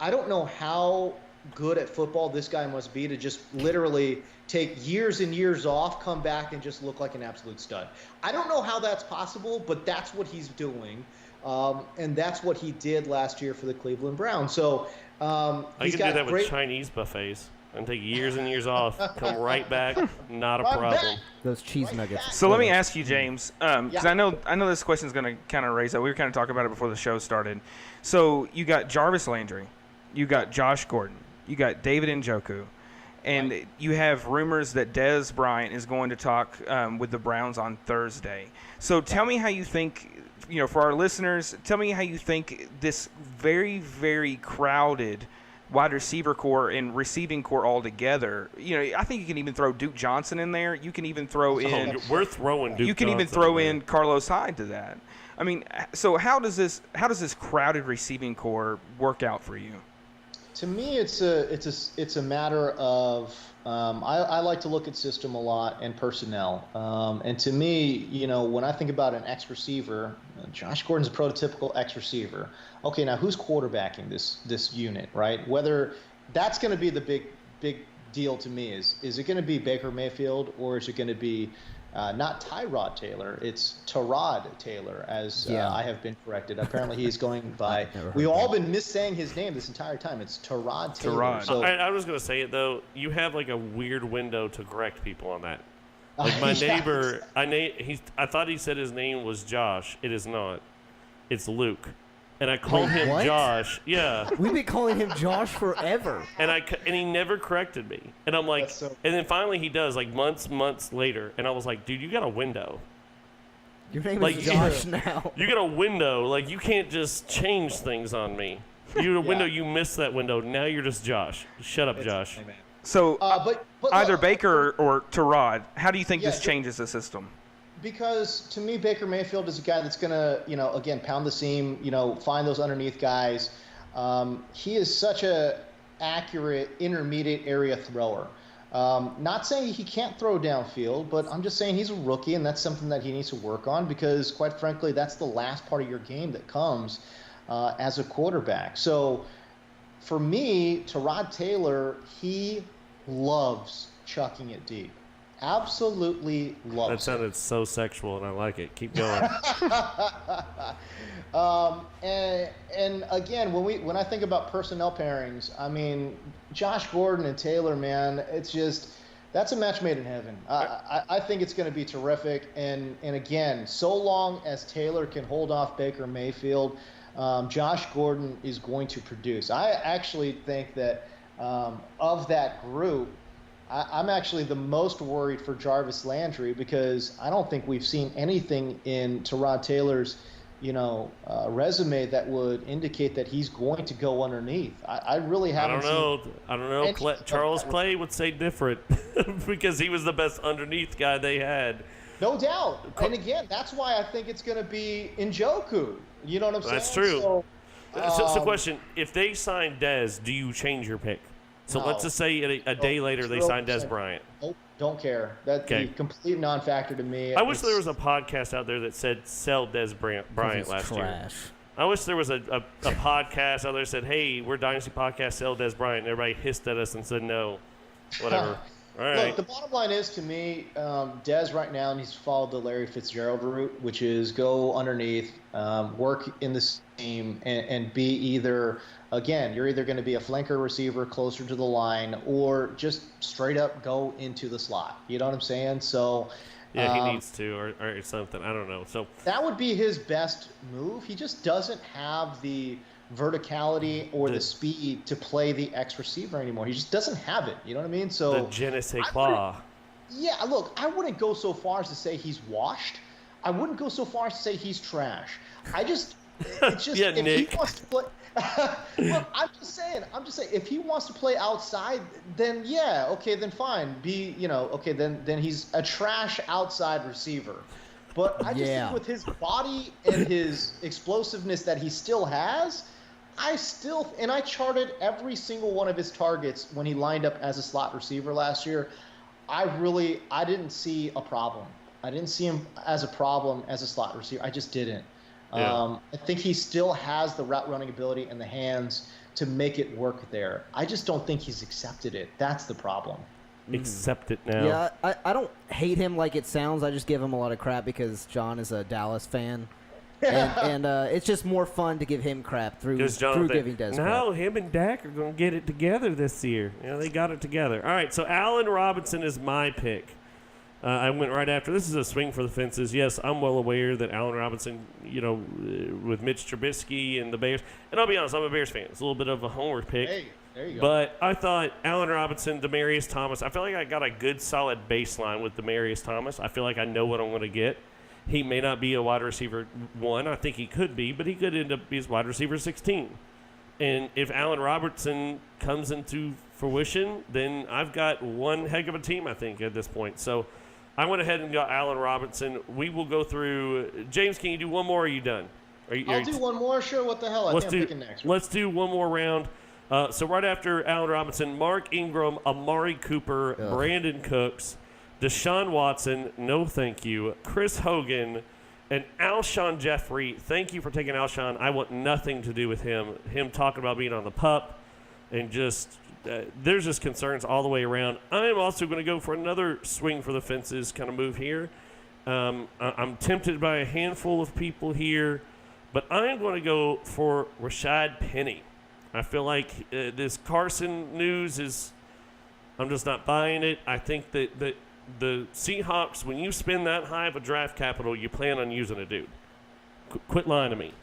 I don't know how good at football this guy must be to just literally take years and years off, come back, and just look like an absolute stud. I don't know how that's possible, but that's what he's doing. And that's what he did last year for the Cleveland Browns. So I he's can do got that great with Chinese buffets and take years and years off, come right back, not a Right problem. back. Those cheese nuggets. So let me ask you, James, because Yeah. I know this question is going to kind of raise that. We were kind of talking about it before the show started. So you got Jarvis Landry, you got Josh Gordon, you got David Njoku, and you have rumors that Dez Bryant is going to talk with the Browns on Thursday. So tell me how you think, for our listeners, tell me how you think this very, very crowded wide receiver core and receiving core all together. I think you can even throw Duke Johnson in there. You can even throw in. We're throwing Duke You can even Johnson throw there. in Carlos Hyde to that. I mean, so how does this crowded receiving core work out for you? To me, it's a matter of I like to look at system a lot and personnel. And to me, when I think about an X receiver, Josh Gordon's a prototypical X receiver. Okay, now who's quarterbacking this unit, right? Whether that's going to be the big deal to me is it going to be Baker Mayfield or is it going to be not Tyrod Taylor, it's Tyrod Taylor, as I have been corrected. Apparently he's going by, we've all been missaying his name this entire time. It's Tyrod Taylor. Tyrod. So, I was going to say it, though. You have, like, a weird window to correct people on that. Like, my neighbor, I thought he said his name was Josh. It is not. It's Luke. And I called him what? Josh. Yeah. We've been calling him Josh forever. And he never corrected me. And I'm like, That's so- and then finally he does, like months later. And I was like, dude, you got a window. Your name Like, is Josh now. You got a window. Like, you can't just change things on me. You had a window, you missed that window. Now you're just Josh. Shut up, Josh. So but either look, Baker or Tyrod, how do you think Yeah, this changes the system? Because to me, Baker Mayfield is a guy that's going to, again, pound the seam, find those underneath guys. He is such a accurate intermediate area thrower. Not saying he can't throw downfield, but I'm just saying he's a rookie, and that's something that he needs to work on because, quite frankly, that's the last part of your game that comes as a quarterback. So for me, Tyrod Taylor, he loves chucking it deep. Absolutely loves That it. sounded so sexual, and I like it. Keep going. And again, when I think about personnel pairings, I mean, Josh Gordon and Taylor, man, it's just that's a match made in heaven. I think it's going to be terrific. And again, so long as Taylor can hold off Baker Mayfield, Josh Gordon is going to produce. I actually think that of that group, I'm actually the most worried for Jarvis Landry because I don't think we've seen anything in Tyrod Taylor's, resume that would indicate that he's going to go underneath. I really haven't seen. I don't know. Charles Clay would say different because he was the best underneath guy they had. No doubt. And again, that's why I think it's going to be Njoku. You know what I'm saying? That's true. So, So question, if they sign Dez, do you change your pick? So No. let's just say a day later they sign Dez 0%. Bryant. Nope, don't care. That's Okay. a complete non-factor to me. I wish there was a podcast out there that said sell Dez Bryant last year. Trash. I wish there was a podcast out there that said, hey, we're Dynasty Podcast, sell Des Bryant. And everybody hissed at us and said no. Whatever. All right. Look, the bottom line is, to me, Dez right now needs to follow the Larry Fitzgerald route, which is go underneath, work in the scheme, and be either, again, you're either going to be a flanker receiver closer to the line or just straight up go into the slot. You know what I'm saying? So yeah, he needs to or something. I don't know. So that would be his best move. He just doesn't have the verticality or the speed to play the X receiver anymore. He just doesn't have it. You know what I mean? So the je ne sais quoi. Yeah, look, I wouldn't go so far as to say he's washed. I wouldn't go so far as to say he's trash. It's just yeah, if Nick. he wants to play. Look, I'm just saying, if he wants to play outside, then yeah, okay, then fine. Then he's a trash outside receiver. But I just think with his body and his explosiveness that he still has, I charted every single one of his targets when he lined up as a slot receiver last year. I didn't see a problem. I didn't see him as a problem as a slot receiver. I just didn't. Yeah. I think he still has the route running ability and the hands to make it work there. I just don't think he's accepted it. That's the problem. Accept it now. Yeah, I don't hate him like it sounds. I just give him a lot of crap because John is a Dallas fan. And it's just more fun to give him crap through giving Des crap. No, him and Dak are going to get it together this year. They got it together. All right, so Allen Robinson is my pick. I went right after. This is a swing for the fences. Yes, I'm well aware that Allen Robinson, with Mitch Trubisky and the Bears. And I'll be honest, I'm a Bears fan. It's a little bit of a homer pick. Hey, there you go. But I thought Allen Robinson, Demaryius Thomas, I feel like I got a good solid baseline with Demaryius Thomas. I feel like I know what I'm going to get. He may not be a wide receiver 1. I think he could be, but he could end up being wide receiver 16. And if Allen Robinson comes into fruition, then I've got one heck of a team, I think, at this point. So I went ahead and got Allen Robinson. We will go through. James, can you do one more, or are you done? I'll do one more. Sure, what the hell? I'm picking next. Let's do one more round. So right after Allen Robinson, Mark Ingram, Amari Cooper, Brandon Cooks, Deshaun Watson, no thank you, Chris Hogan, and Alshon Jeffrey. Thank you for taking Alshon. I want nothing to do with him. Him talking about being on the pup and just there's just concerns all the way around. I am also going to go for another swing for the fences kind of move here. I'm tempted by a handful of people here, but I'm going to go for Rashad Penny. I feel like this Carson news is – I'm just not buying it. I think that the Seahawks, when you spend that high of a draft capital, you plan on using a dude. Quit lying to me.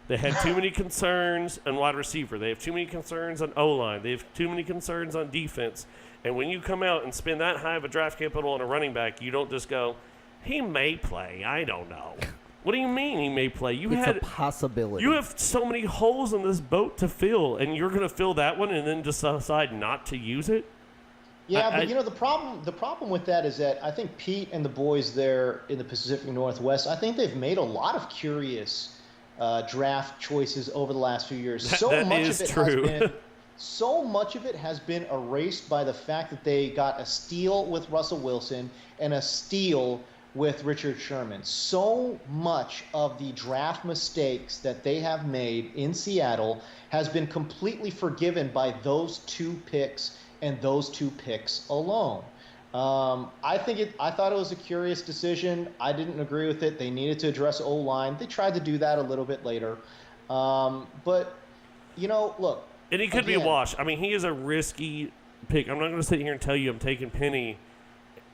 They had too many concerns on wide receiver. They have too many concerns on O-line. They have too many concerns on defense. And when you come out and spend that high of a draft capital on a running back, you don't just go, he may play. I don't know. What do you mean he may play? It's a possibility. You have so many holes in this boat to fill, and you're going to fill that one and then just decide not to use it? Yeah, but the problem with that is that I think Pete and the boys there in the Pacific Northwest, I think they've made a lot of curious draft choices over the last few years. That is true. So much of it has been erased by the fact that they got a steal with Russell Wilson and a steal with Richard Sherman. So much of the draft mistakes that they have made in Seattle has been completely forgiven by those two picks and those two picks alone. I thought it was a curious decision. I didn't agree with it. They needed to address O-line. They tried to do that a little bit later. But, look. And he could be a wash. I mean, he is a risky pick. I'm not going to sit here and tell you I'm taking Penny,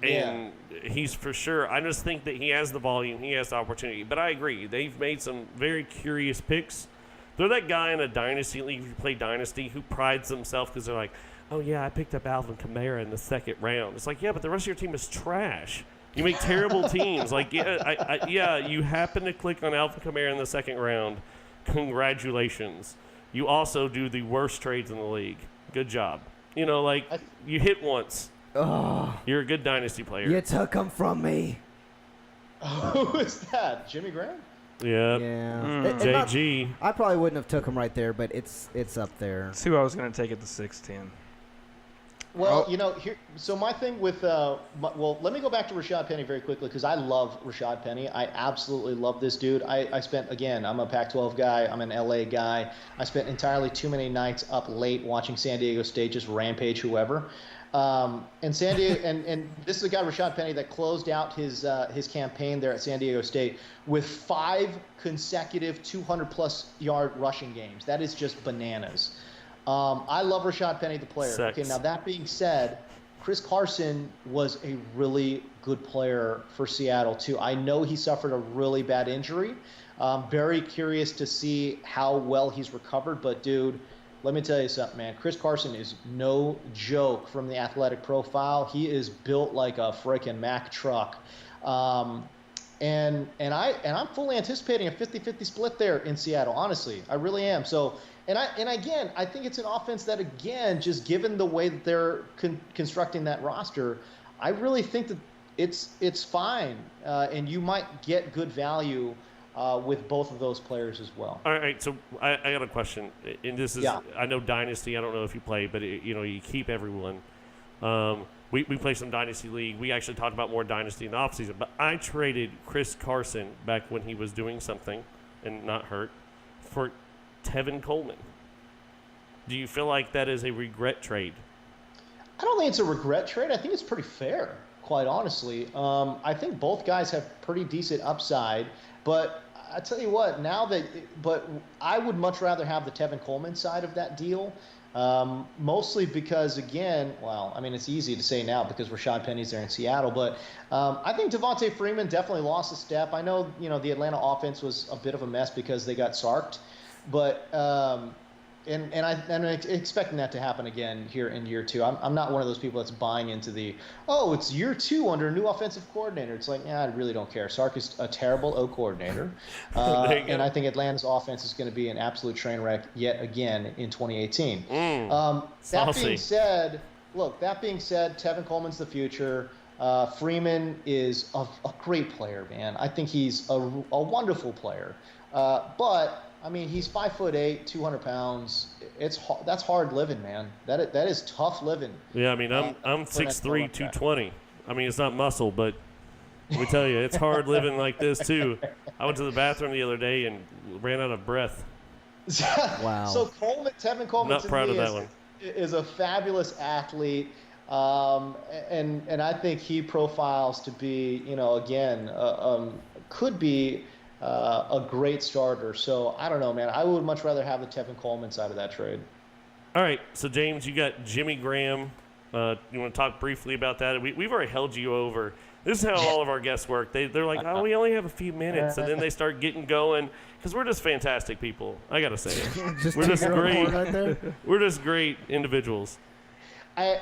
and he's for sure. I just think that he has the volume. He has the opportunity. But I agree. They've made some very curious picks. They're that guy in a dynasty league, if you play dynasty, who prides themselves because they're like, oh, yeah, I picked up Alvin Kamara in the second round. It's like, yeah, but the rest of your team is trash. You make terrible teams. Like, yeah, you happen to click on Alvin Kamara in the second round. Congratulations. You also do the worst trades in the league. Good job. You hit once. Oh, you're a good dynasty player. You took him from me. Who is that? Jimmy Graham? Yep. Yeah. JG. I probably wouldn't have took him right there, but it's up there. That's who I was going to take at the 6'10". Well, here. So my thing with, let me go back to Rashad Penny very quickly because I love Rashad Penny. I absolutely love this dude. I'm a Pac-12 guy. I'm an LA guy. I spent entirely too many nights up late watching San Diego State just rampage whoever. And San Diego, and this is a guy, Rashad Penny, that closed out his campaign there at San Diego State with 5 consecutive 200-plus yard rushing games. That is just bananas. I love Rashad Penny, the player. Sex. Okay, now that being said, Chris Carson was a really good player for Seattle too. I know he suffered a really bad injury. Very curious to see how well he's recovered, but dude, let me tell you something, man. Chris Carson is no joke from the athletic profile. He is built like a freaking Mack truck. And I'm fully anticipating a 50-50 split there in Seattle, honestly. I really am. So, and again, I think it's an offense that, again, just given the way that they're constructing that roster, I really think that it's fine. And you might get good value with both of those players as well. All right, so I got a question, and this is I know Dynasty. I don't know if you play, but you keep everyone. We play some Dynasty League. We actually talked about more Dynasty in the offseason, but I traded Chris Carson back when he was doing something and not hurt for Tevin Coleman. Do you feel like that is a regret trade? I don't think it's a regret trade. I think it's pretty fair, quite honestly. I think both guys have pretty decent upside, but I tell you what, but I would much rather have the Tevin Coleman side of that deal, mostly because, again, it's easy to say now because Rashad Penny's there in Seattle, but I think Devontae Freeman definitely lost a step. I know, the Atlanta offense was a bit of a mess because they got sarked, but and I'm expecting that to happen again here in year 2. I'm not one of those people that's buying into it's year 2 under a new offensive coordinator. It's like, I really don't care. Sark is a terrible O coordinator. And I think Atlanta's offense is going to be an absolute train wreck yet again in 2018. That being said, Tevin Coleman's the future. Freeman is a great player, man. I think he's a wonderful player. But he's 5'8", 200 pounds. That's hard living, man. That is tough living. Yeah, I'm 6'3", 220. It's not muscle, but let me tell you, it's hard living like this too. I went to the bathroom the other day and ran out of breath. Wow. So Tevin Coleman, not proud of that one, is a fabulous athlete. And I think he profiles to be, could be a great starter. So I don't know, man. I would much rather have the Tevin Coleman side of that trade. All right, so James, you got Jimmy Graham. You want to talk briefly about that? We've already held you over. This is how all of our guests work. They're like, we only have a few minutes, and then they start getting going because we're just fantastic people. I gotta say it. We're just great. Right, we're just great individuals.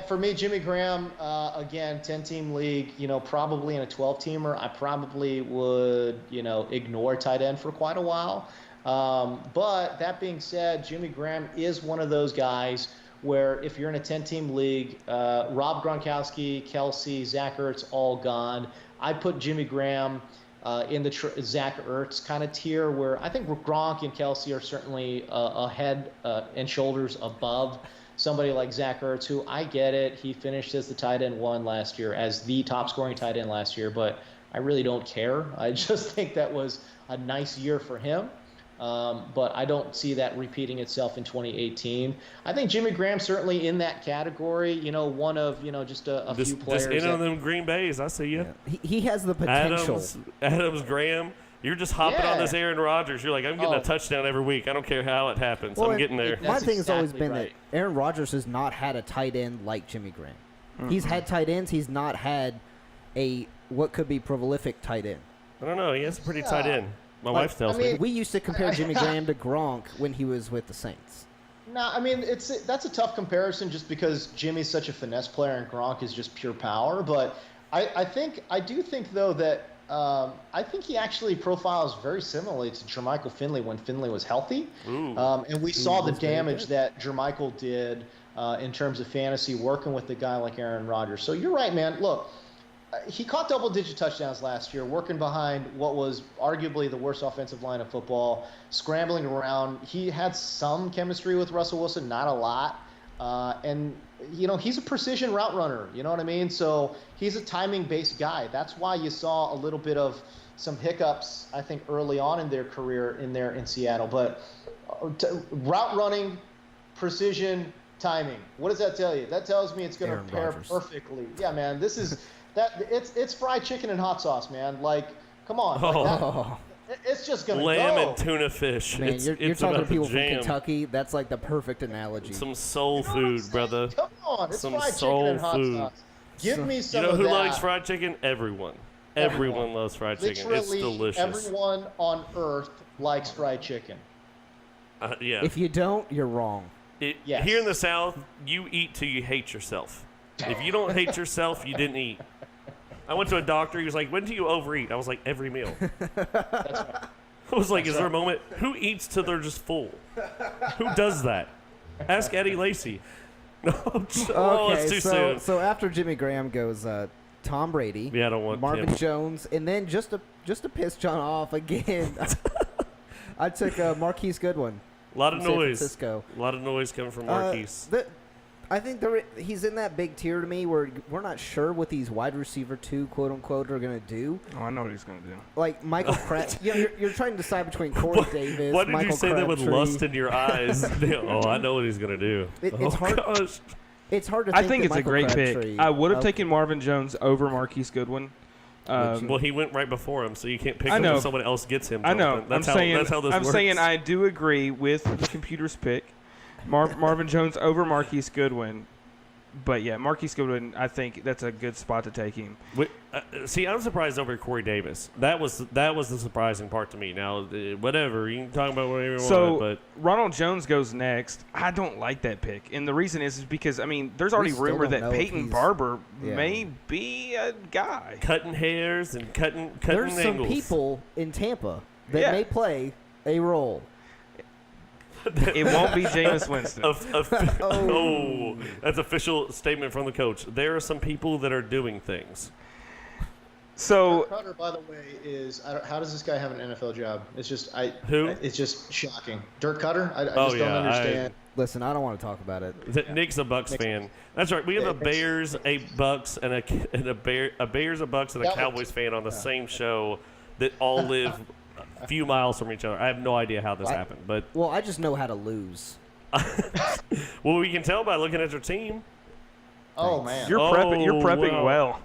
For me, Jimmy Graham, again, 10-team league, probably in a 12-teamer, I probably would, ignore tight end for quite a while. But that being said, Jimmy Graham is one of those guys where if you're in a 10-team league, Rob Gronkowski, Kelsey, Zach Ertz, all gone. I'd put Jimmy Graham in the Zach Ertz kind of tier where I think Gronk and Kelsey are certainly head and shoulders above somebody like Zach Ertz, who I get it. He finished as the tight end 1 last year, as the top scoring tight end last year, but I really don't care. I just think that was a nice year for him. But I don't see that repeating itself in 2018. I think Jimmy Graham certainly in that category, one of, just a few players. Just in on them Green Bays, I see you. Yeah. He has the potential. Adams, Graham. You're just hopping on this Aaron Rodgers. You're like, I'm getting a touchdown every week. I don't care how it happens. I'm getting there. My thing has always been that Aaron Rodgers has not had a tight end like Jimmy Graham. Mm-hmm. He's had tight ends. He's not had what could be prolific tight end. I don't know. He has a pretty tight end. My wife tells me. We used to compare Jimmy Graham to Gronk when he was with the Saints. No, that's a tough comparison just because Jimmy's such a finesse player and Gronk is just pure power. But I do think though that I think he actually profiles very similarly to Jermichael Finley when Finley was healthy. And we saw the damage that Jermichael did in terms of fantasy working with a guy like Aaron Rodgers. So you're right, man. Look, he caught double-digit touchdowns last year, working behind what was arguably the worst offensive line of football, scrambling around. He had some chemistry with Russell Wilson, not a lot. And, he's a precision route runner. You know what I mean? So he's a timing-based guy. That's why you saw a little bit of some hiccups, I think, early on in their career in Seattle. But route running, precision, timing. What does that tell you? That tells me it's going to pair perfectly. Yeah, man. This is that. It's fried chicken and hot sauce, man. Like, come on. It's just going to go. Lamb and tuna fish. Man, you're talking to people from jam. Kentucky. That's like the perfect analogy. Some soul food, brother. Come on. It's Some fried soul chicken and hot food. sauce. Give me some You know of who that. likes fried chicken? Everyone. Everyone loves fried chicken. It's Literally delicious. everyone on earth likes fried chicken. Yeah. If you don't, you're wrong. Yes. Here in the South, you eat till you hate yourself. If you don't hate yourself, you didn't eat. I went to a doctor. He was like, "When do you overeat?" I was like, "Every meal." I was like, "Is there a moment? Who eats till they're just full? Who does that? Ask Eddie Lacy." No, it's too soon. So after Jimmy Graham goes Tom Brady, Yeah, I don't want Marvin him. Jones, and then just to piss John off again, I took Marquise Goodwin. A lot of from San noise. Francisco. A lot of noise coming from Marquise. I think he's in that big tier to me where we're not sure what these wide receiver 2, quote unquote, are going to do. Oh, I know what he's going to do. Like Michael Crabtree. You're trying to decide between Corey Davis, Why did Michael you say that with Crabtree. lust in your eyes? Oh, I know what he's going to do. It's hard. Gosh. It's hard to I think think that it's a Michael great Crabtree, pick. I would have taken Marvin Jones over Marquise Goodwin. Well, he went right before him, so you can't pick I him know. if someone else gets him. I know. Jonathan. That's how this I'm works. saying I do agree with the computer's pick. Marvin Jones over Marquise Goodwin. But yeah, Marquise Goodwin, I think that's a good spot to take him. See, I'm surprised over Corey Davis. That was the surprising part to me. Now, whatever you can talk about whatever you want, but Ronald Jones goes next. I don't like that pick, and the reason is because there's already still rumor don't that know if Peyton he's- Barber Yeah. may be a guy. cutting hairs and cutting There's some angles. people in Tampa that Yeah. may play a role. It won't be Jameis Winston. Oh, that's official statement from the coach. There are some people that are doing things. So Dirk Cutter, by the way, how does this guy have an NFL job? It's just Who? It's just shocking. Dirk Cutter. I Oh, just don't yeah, understand. Listen, I don't want to talk about it. Nick's a Bucks fan. That's right. We have Yeah, a Bears, a Bucks, and a Bears, a Bucks, and a That was- Cowboys fan on the same show that all live a few miles from each other. I have no idea how this happened, but Well, I just know how to lose. well, we can tell by looking at your team. Oh man. you're prepping wow. well.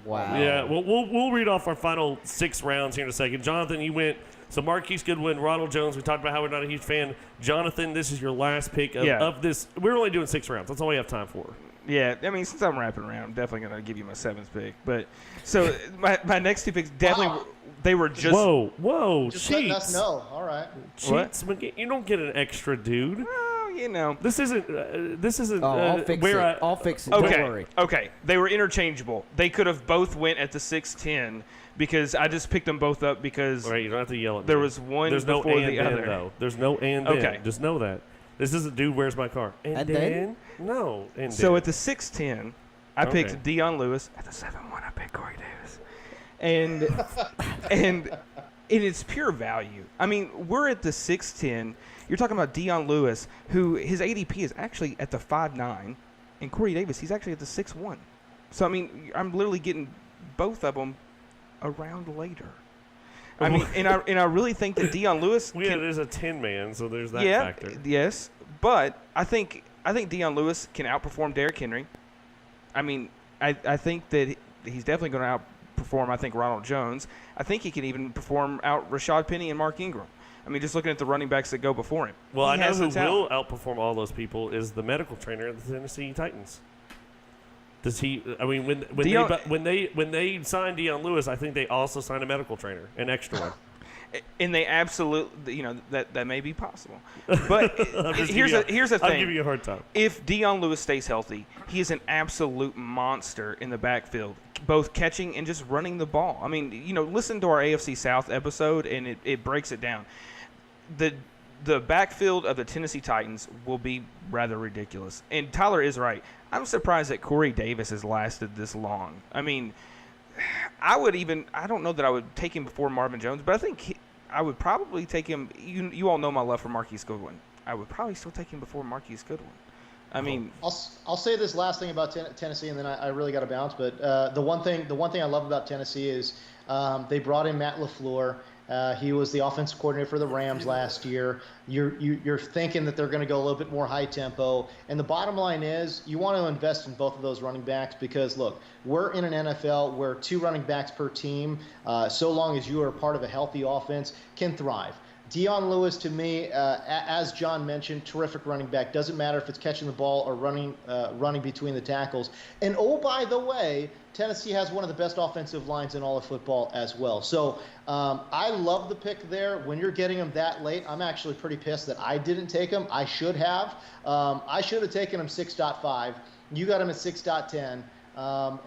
Wow. Yeah, well, we'll read off our final 6 rounds here in a second. Jonathan, you went. So Marquise Goodwin, Ronald Jones. We talked about how we're not a huge fan. Jonathan, this is your last pick of this. We're only doing 6 rounds. That's all we have time for. Yeah, I mean, since I'm wrapping around, I'm definitely going to give you my 7th pick. But so my next 2 picks definitely they were just Whoa, Just letting us cheats. know. All right. Cheats. You don't get an extra, dude. well, you know. This isn't. Oh, I'll fix where it. I'll fix it. Don't worry. Okay. They were interchangeable. They could have both went at the 6'10" because I just picked them both up because All right, you don't have to yell at me. there was one There's no before and the then, other. though. There's no and then. Okay. Just know that. This isn't, dude, where's my car? And then? then? No. And So then. at the 6'10", I Okay. picked Deion Lewis. At the 7'1", I picked Corey Davis. And it is pure value. I mean, we're at the 6'10". You're talking about Deion Lewis, who his ADP is actually at the 5'9", and Corey Davis, he's actually at the 6'1". So, I mean, I'm literally getting both of them a round later. I mean, and I really think that Deion Lewis Yeah, there's a 10-man, so there's that yeah, factor. yes, but I think Deion Lewis can outperform Derrick Henry. I mean, I think that he's definitely going to outperform, I think, Ronald Jones. I think he can even perform out Rashad Penny and Mark Ingram. I mean, just looking at the running backs that go before him. Well, He I know has the who talent. will outperform all those people is the medical trainer of the Tennessee Titans. Does he? I mean, when they signed Deion Lewis, I think they also signed a medical trainer, an extra one. And they absolutely, that may be possible. But here's the I'm thing. giving you a hard time. If Deion Lewis stays healthy, he is an absolute monster in the backfield, both catching and just running the ball. I mean, listen to our AFC South episode, and it breaks it down. The backfield of the Tennessee Titans will be rather ridiculous. And Tyler is right. I'm surprised that Corey Davis has lasted this long. I mean, I don't know that I would take him before Marvin Jones, but I think I would probably take him. You all know my love for Marquise Goodwin. I would probably still take him before Marquise Goodwin. I mean, I'll say this last thing about Tennessee, and then I really got to bounce. But the one thing I love about Tennessee is they brought in Matt LaFleur. He was the offensive coordinator for the Rams last year. You're thinking that they're going to go a little bit more high tempo. And the bottom line is you want to invest in both of those running backs because, look, we're in an NFL where 2 running backs per team, so long as you are part of a healthy offense, can thrive. Dion Lewis, to me, as John mentioned, terrific running back. Doesn't matter if it's catching the ball or running between the tackles. And, oh, by the way, Tennessee has one of the best offensive lines in all of football as well. So I love the pick there. When you're getting him that late, I'm actually pretty pissed that I didn't take him. I should have. I should have taken him 6.5. You got him at 6.10.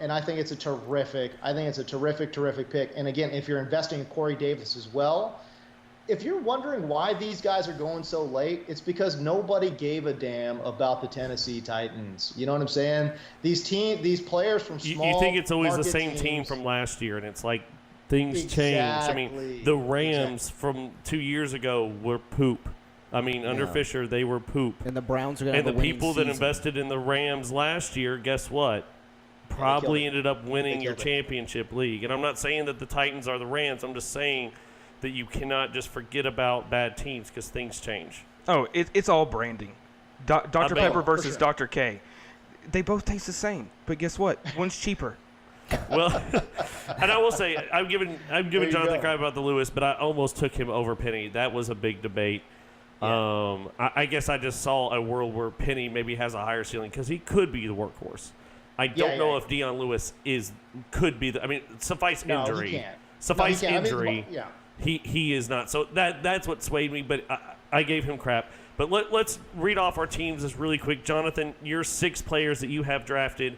And I think it's a terrific pick. And, again, if you're investing in Corey Davis as well, if you're wondering why these guys are going so late, it's because nobody gave a damn about the Tennessee Titans. You know what I'm saying? These players from small you think it's always the same teams, team from last year, and it's like things change. I mean, the Rams from 2 years ago were poop. I mean, under Fisher, they were poop. And the Browns are going to have the people season. that invested in the Rams last year, guess what? Probably ended up winning your championship league. And I'm not saying that the Titans are the Rams. I'm just saying that you cannot just forget about bad teams because things change. Oh, it's all branding. Dr. Pepper versus Dr. K. They both taste the same, but guess what? One's cheaper. Well, and I will say, I'm giving Jonathan crap about the Lewis, but I almost took him over Penny. That was a big debate. Yeah. I guess I just saw a world where Penny maybe has a higher ceiling because he could be the workhorse. I don't know if Dion Lewis could be the. I mean, suffice injury. He can't. Suffice No, he can't. injury. I mean, He is not. So that's what swayed me, but I gave him crap. But let's read off our teams just really quick. Jonathan, your 6 players that you have drafted,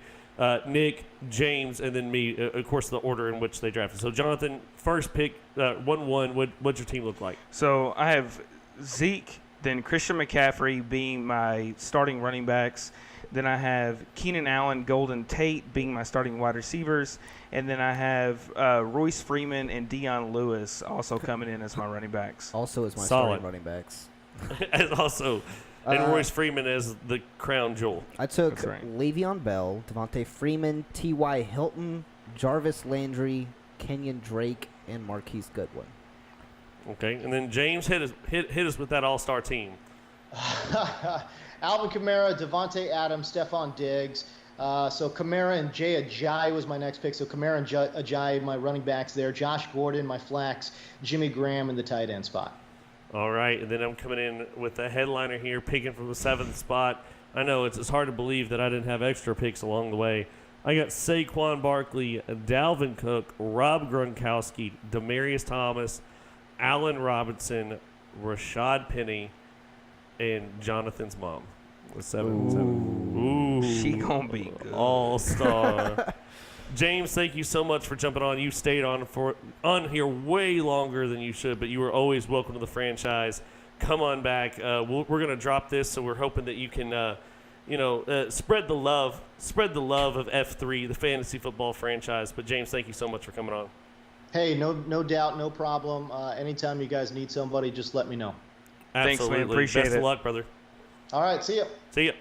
Nick, James, and then me, of course, the order in which they drafted. So, Jonathan, first pick, 1-1, what's your team look like? So I have Zeke, then Christian McCaffrey being my starting running backs. Then I have Keenan Allen, Golden Tate being my starting wide receivers. And then I have Royce Freeman and Dion Lewis also coming in as my running backs. Also as my Solid starting running backs. And also, Royce Freeman as the crown jewel. I took That's right. Le'Veon Bell, Devontae Freeman, T.Y. Hilton, Jarvis Landry, Kenyon Drake, and Marquise Goodwin. Okay, and then James hit us with that all-star team. Alvin Kamara, Devontae Adams, Stephon Diggs. So Kamara and Jay Ajayi was my next pick. So Kamara and Ajayi, my running backs there. Josh Gordon, my flex. Jimmy Graham in the tight end spot. All right, and then I'm coming in with the headliner here, picking from the 7th spot. I know it's hard to believe that I didn't have extra picks along the way. I got Saquon Barkley, Dalvin Cook, Rob Gronkowski, Demaryius Thomas, Allen Robinson, Rashad Penny, and Jonathan's mom. With 7. Ooh. She gonna be good. All-star. James, thank you so much for jumping on. You stayed on here way longer than you should, but you were always welcome to the franchise. Come on back. We're going to drop this, so we're hoping that you can, spread the love of F3, the fantasy football franchise. But James, thank you so much for coming on. Hey, no doubt, no problem. Anytime you guys need somebody, just let me know. Absolutely. Thanks, man. Appreciate Best it. of luck, brother. All right, see ya. See ya.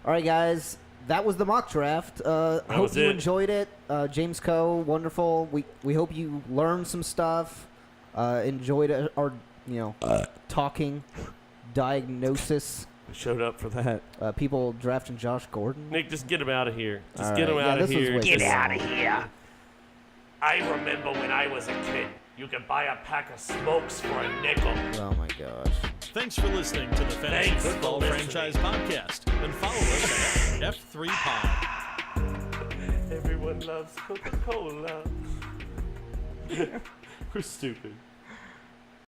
All right, guys. That was the mock draft. I hope you enjoyed it. James Koh, wonderful. We hope you learned some stuff. Enjoyed our talking, diagnosis. Showed up for that. People drafting Josh Gordon. Nick, just get him out of here. Just All get him right. out of this was here. way Get too out long. of here. I remember when I was a kid, you could buy a pack of smokes for a nickel. Oh my gosh. Thanks for listening to the Fantasy Thanks Football for Franchise Podcast. And follow us at F3 Pod. Everyone loves Coca-Cola. We're stupid.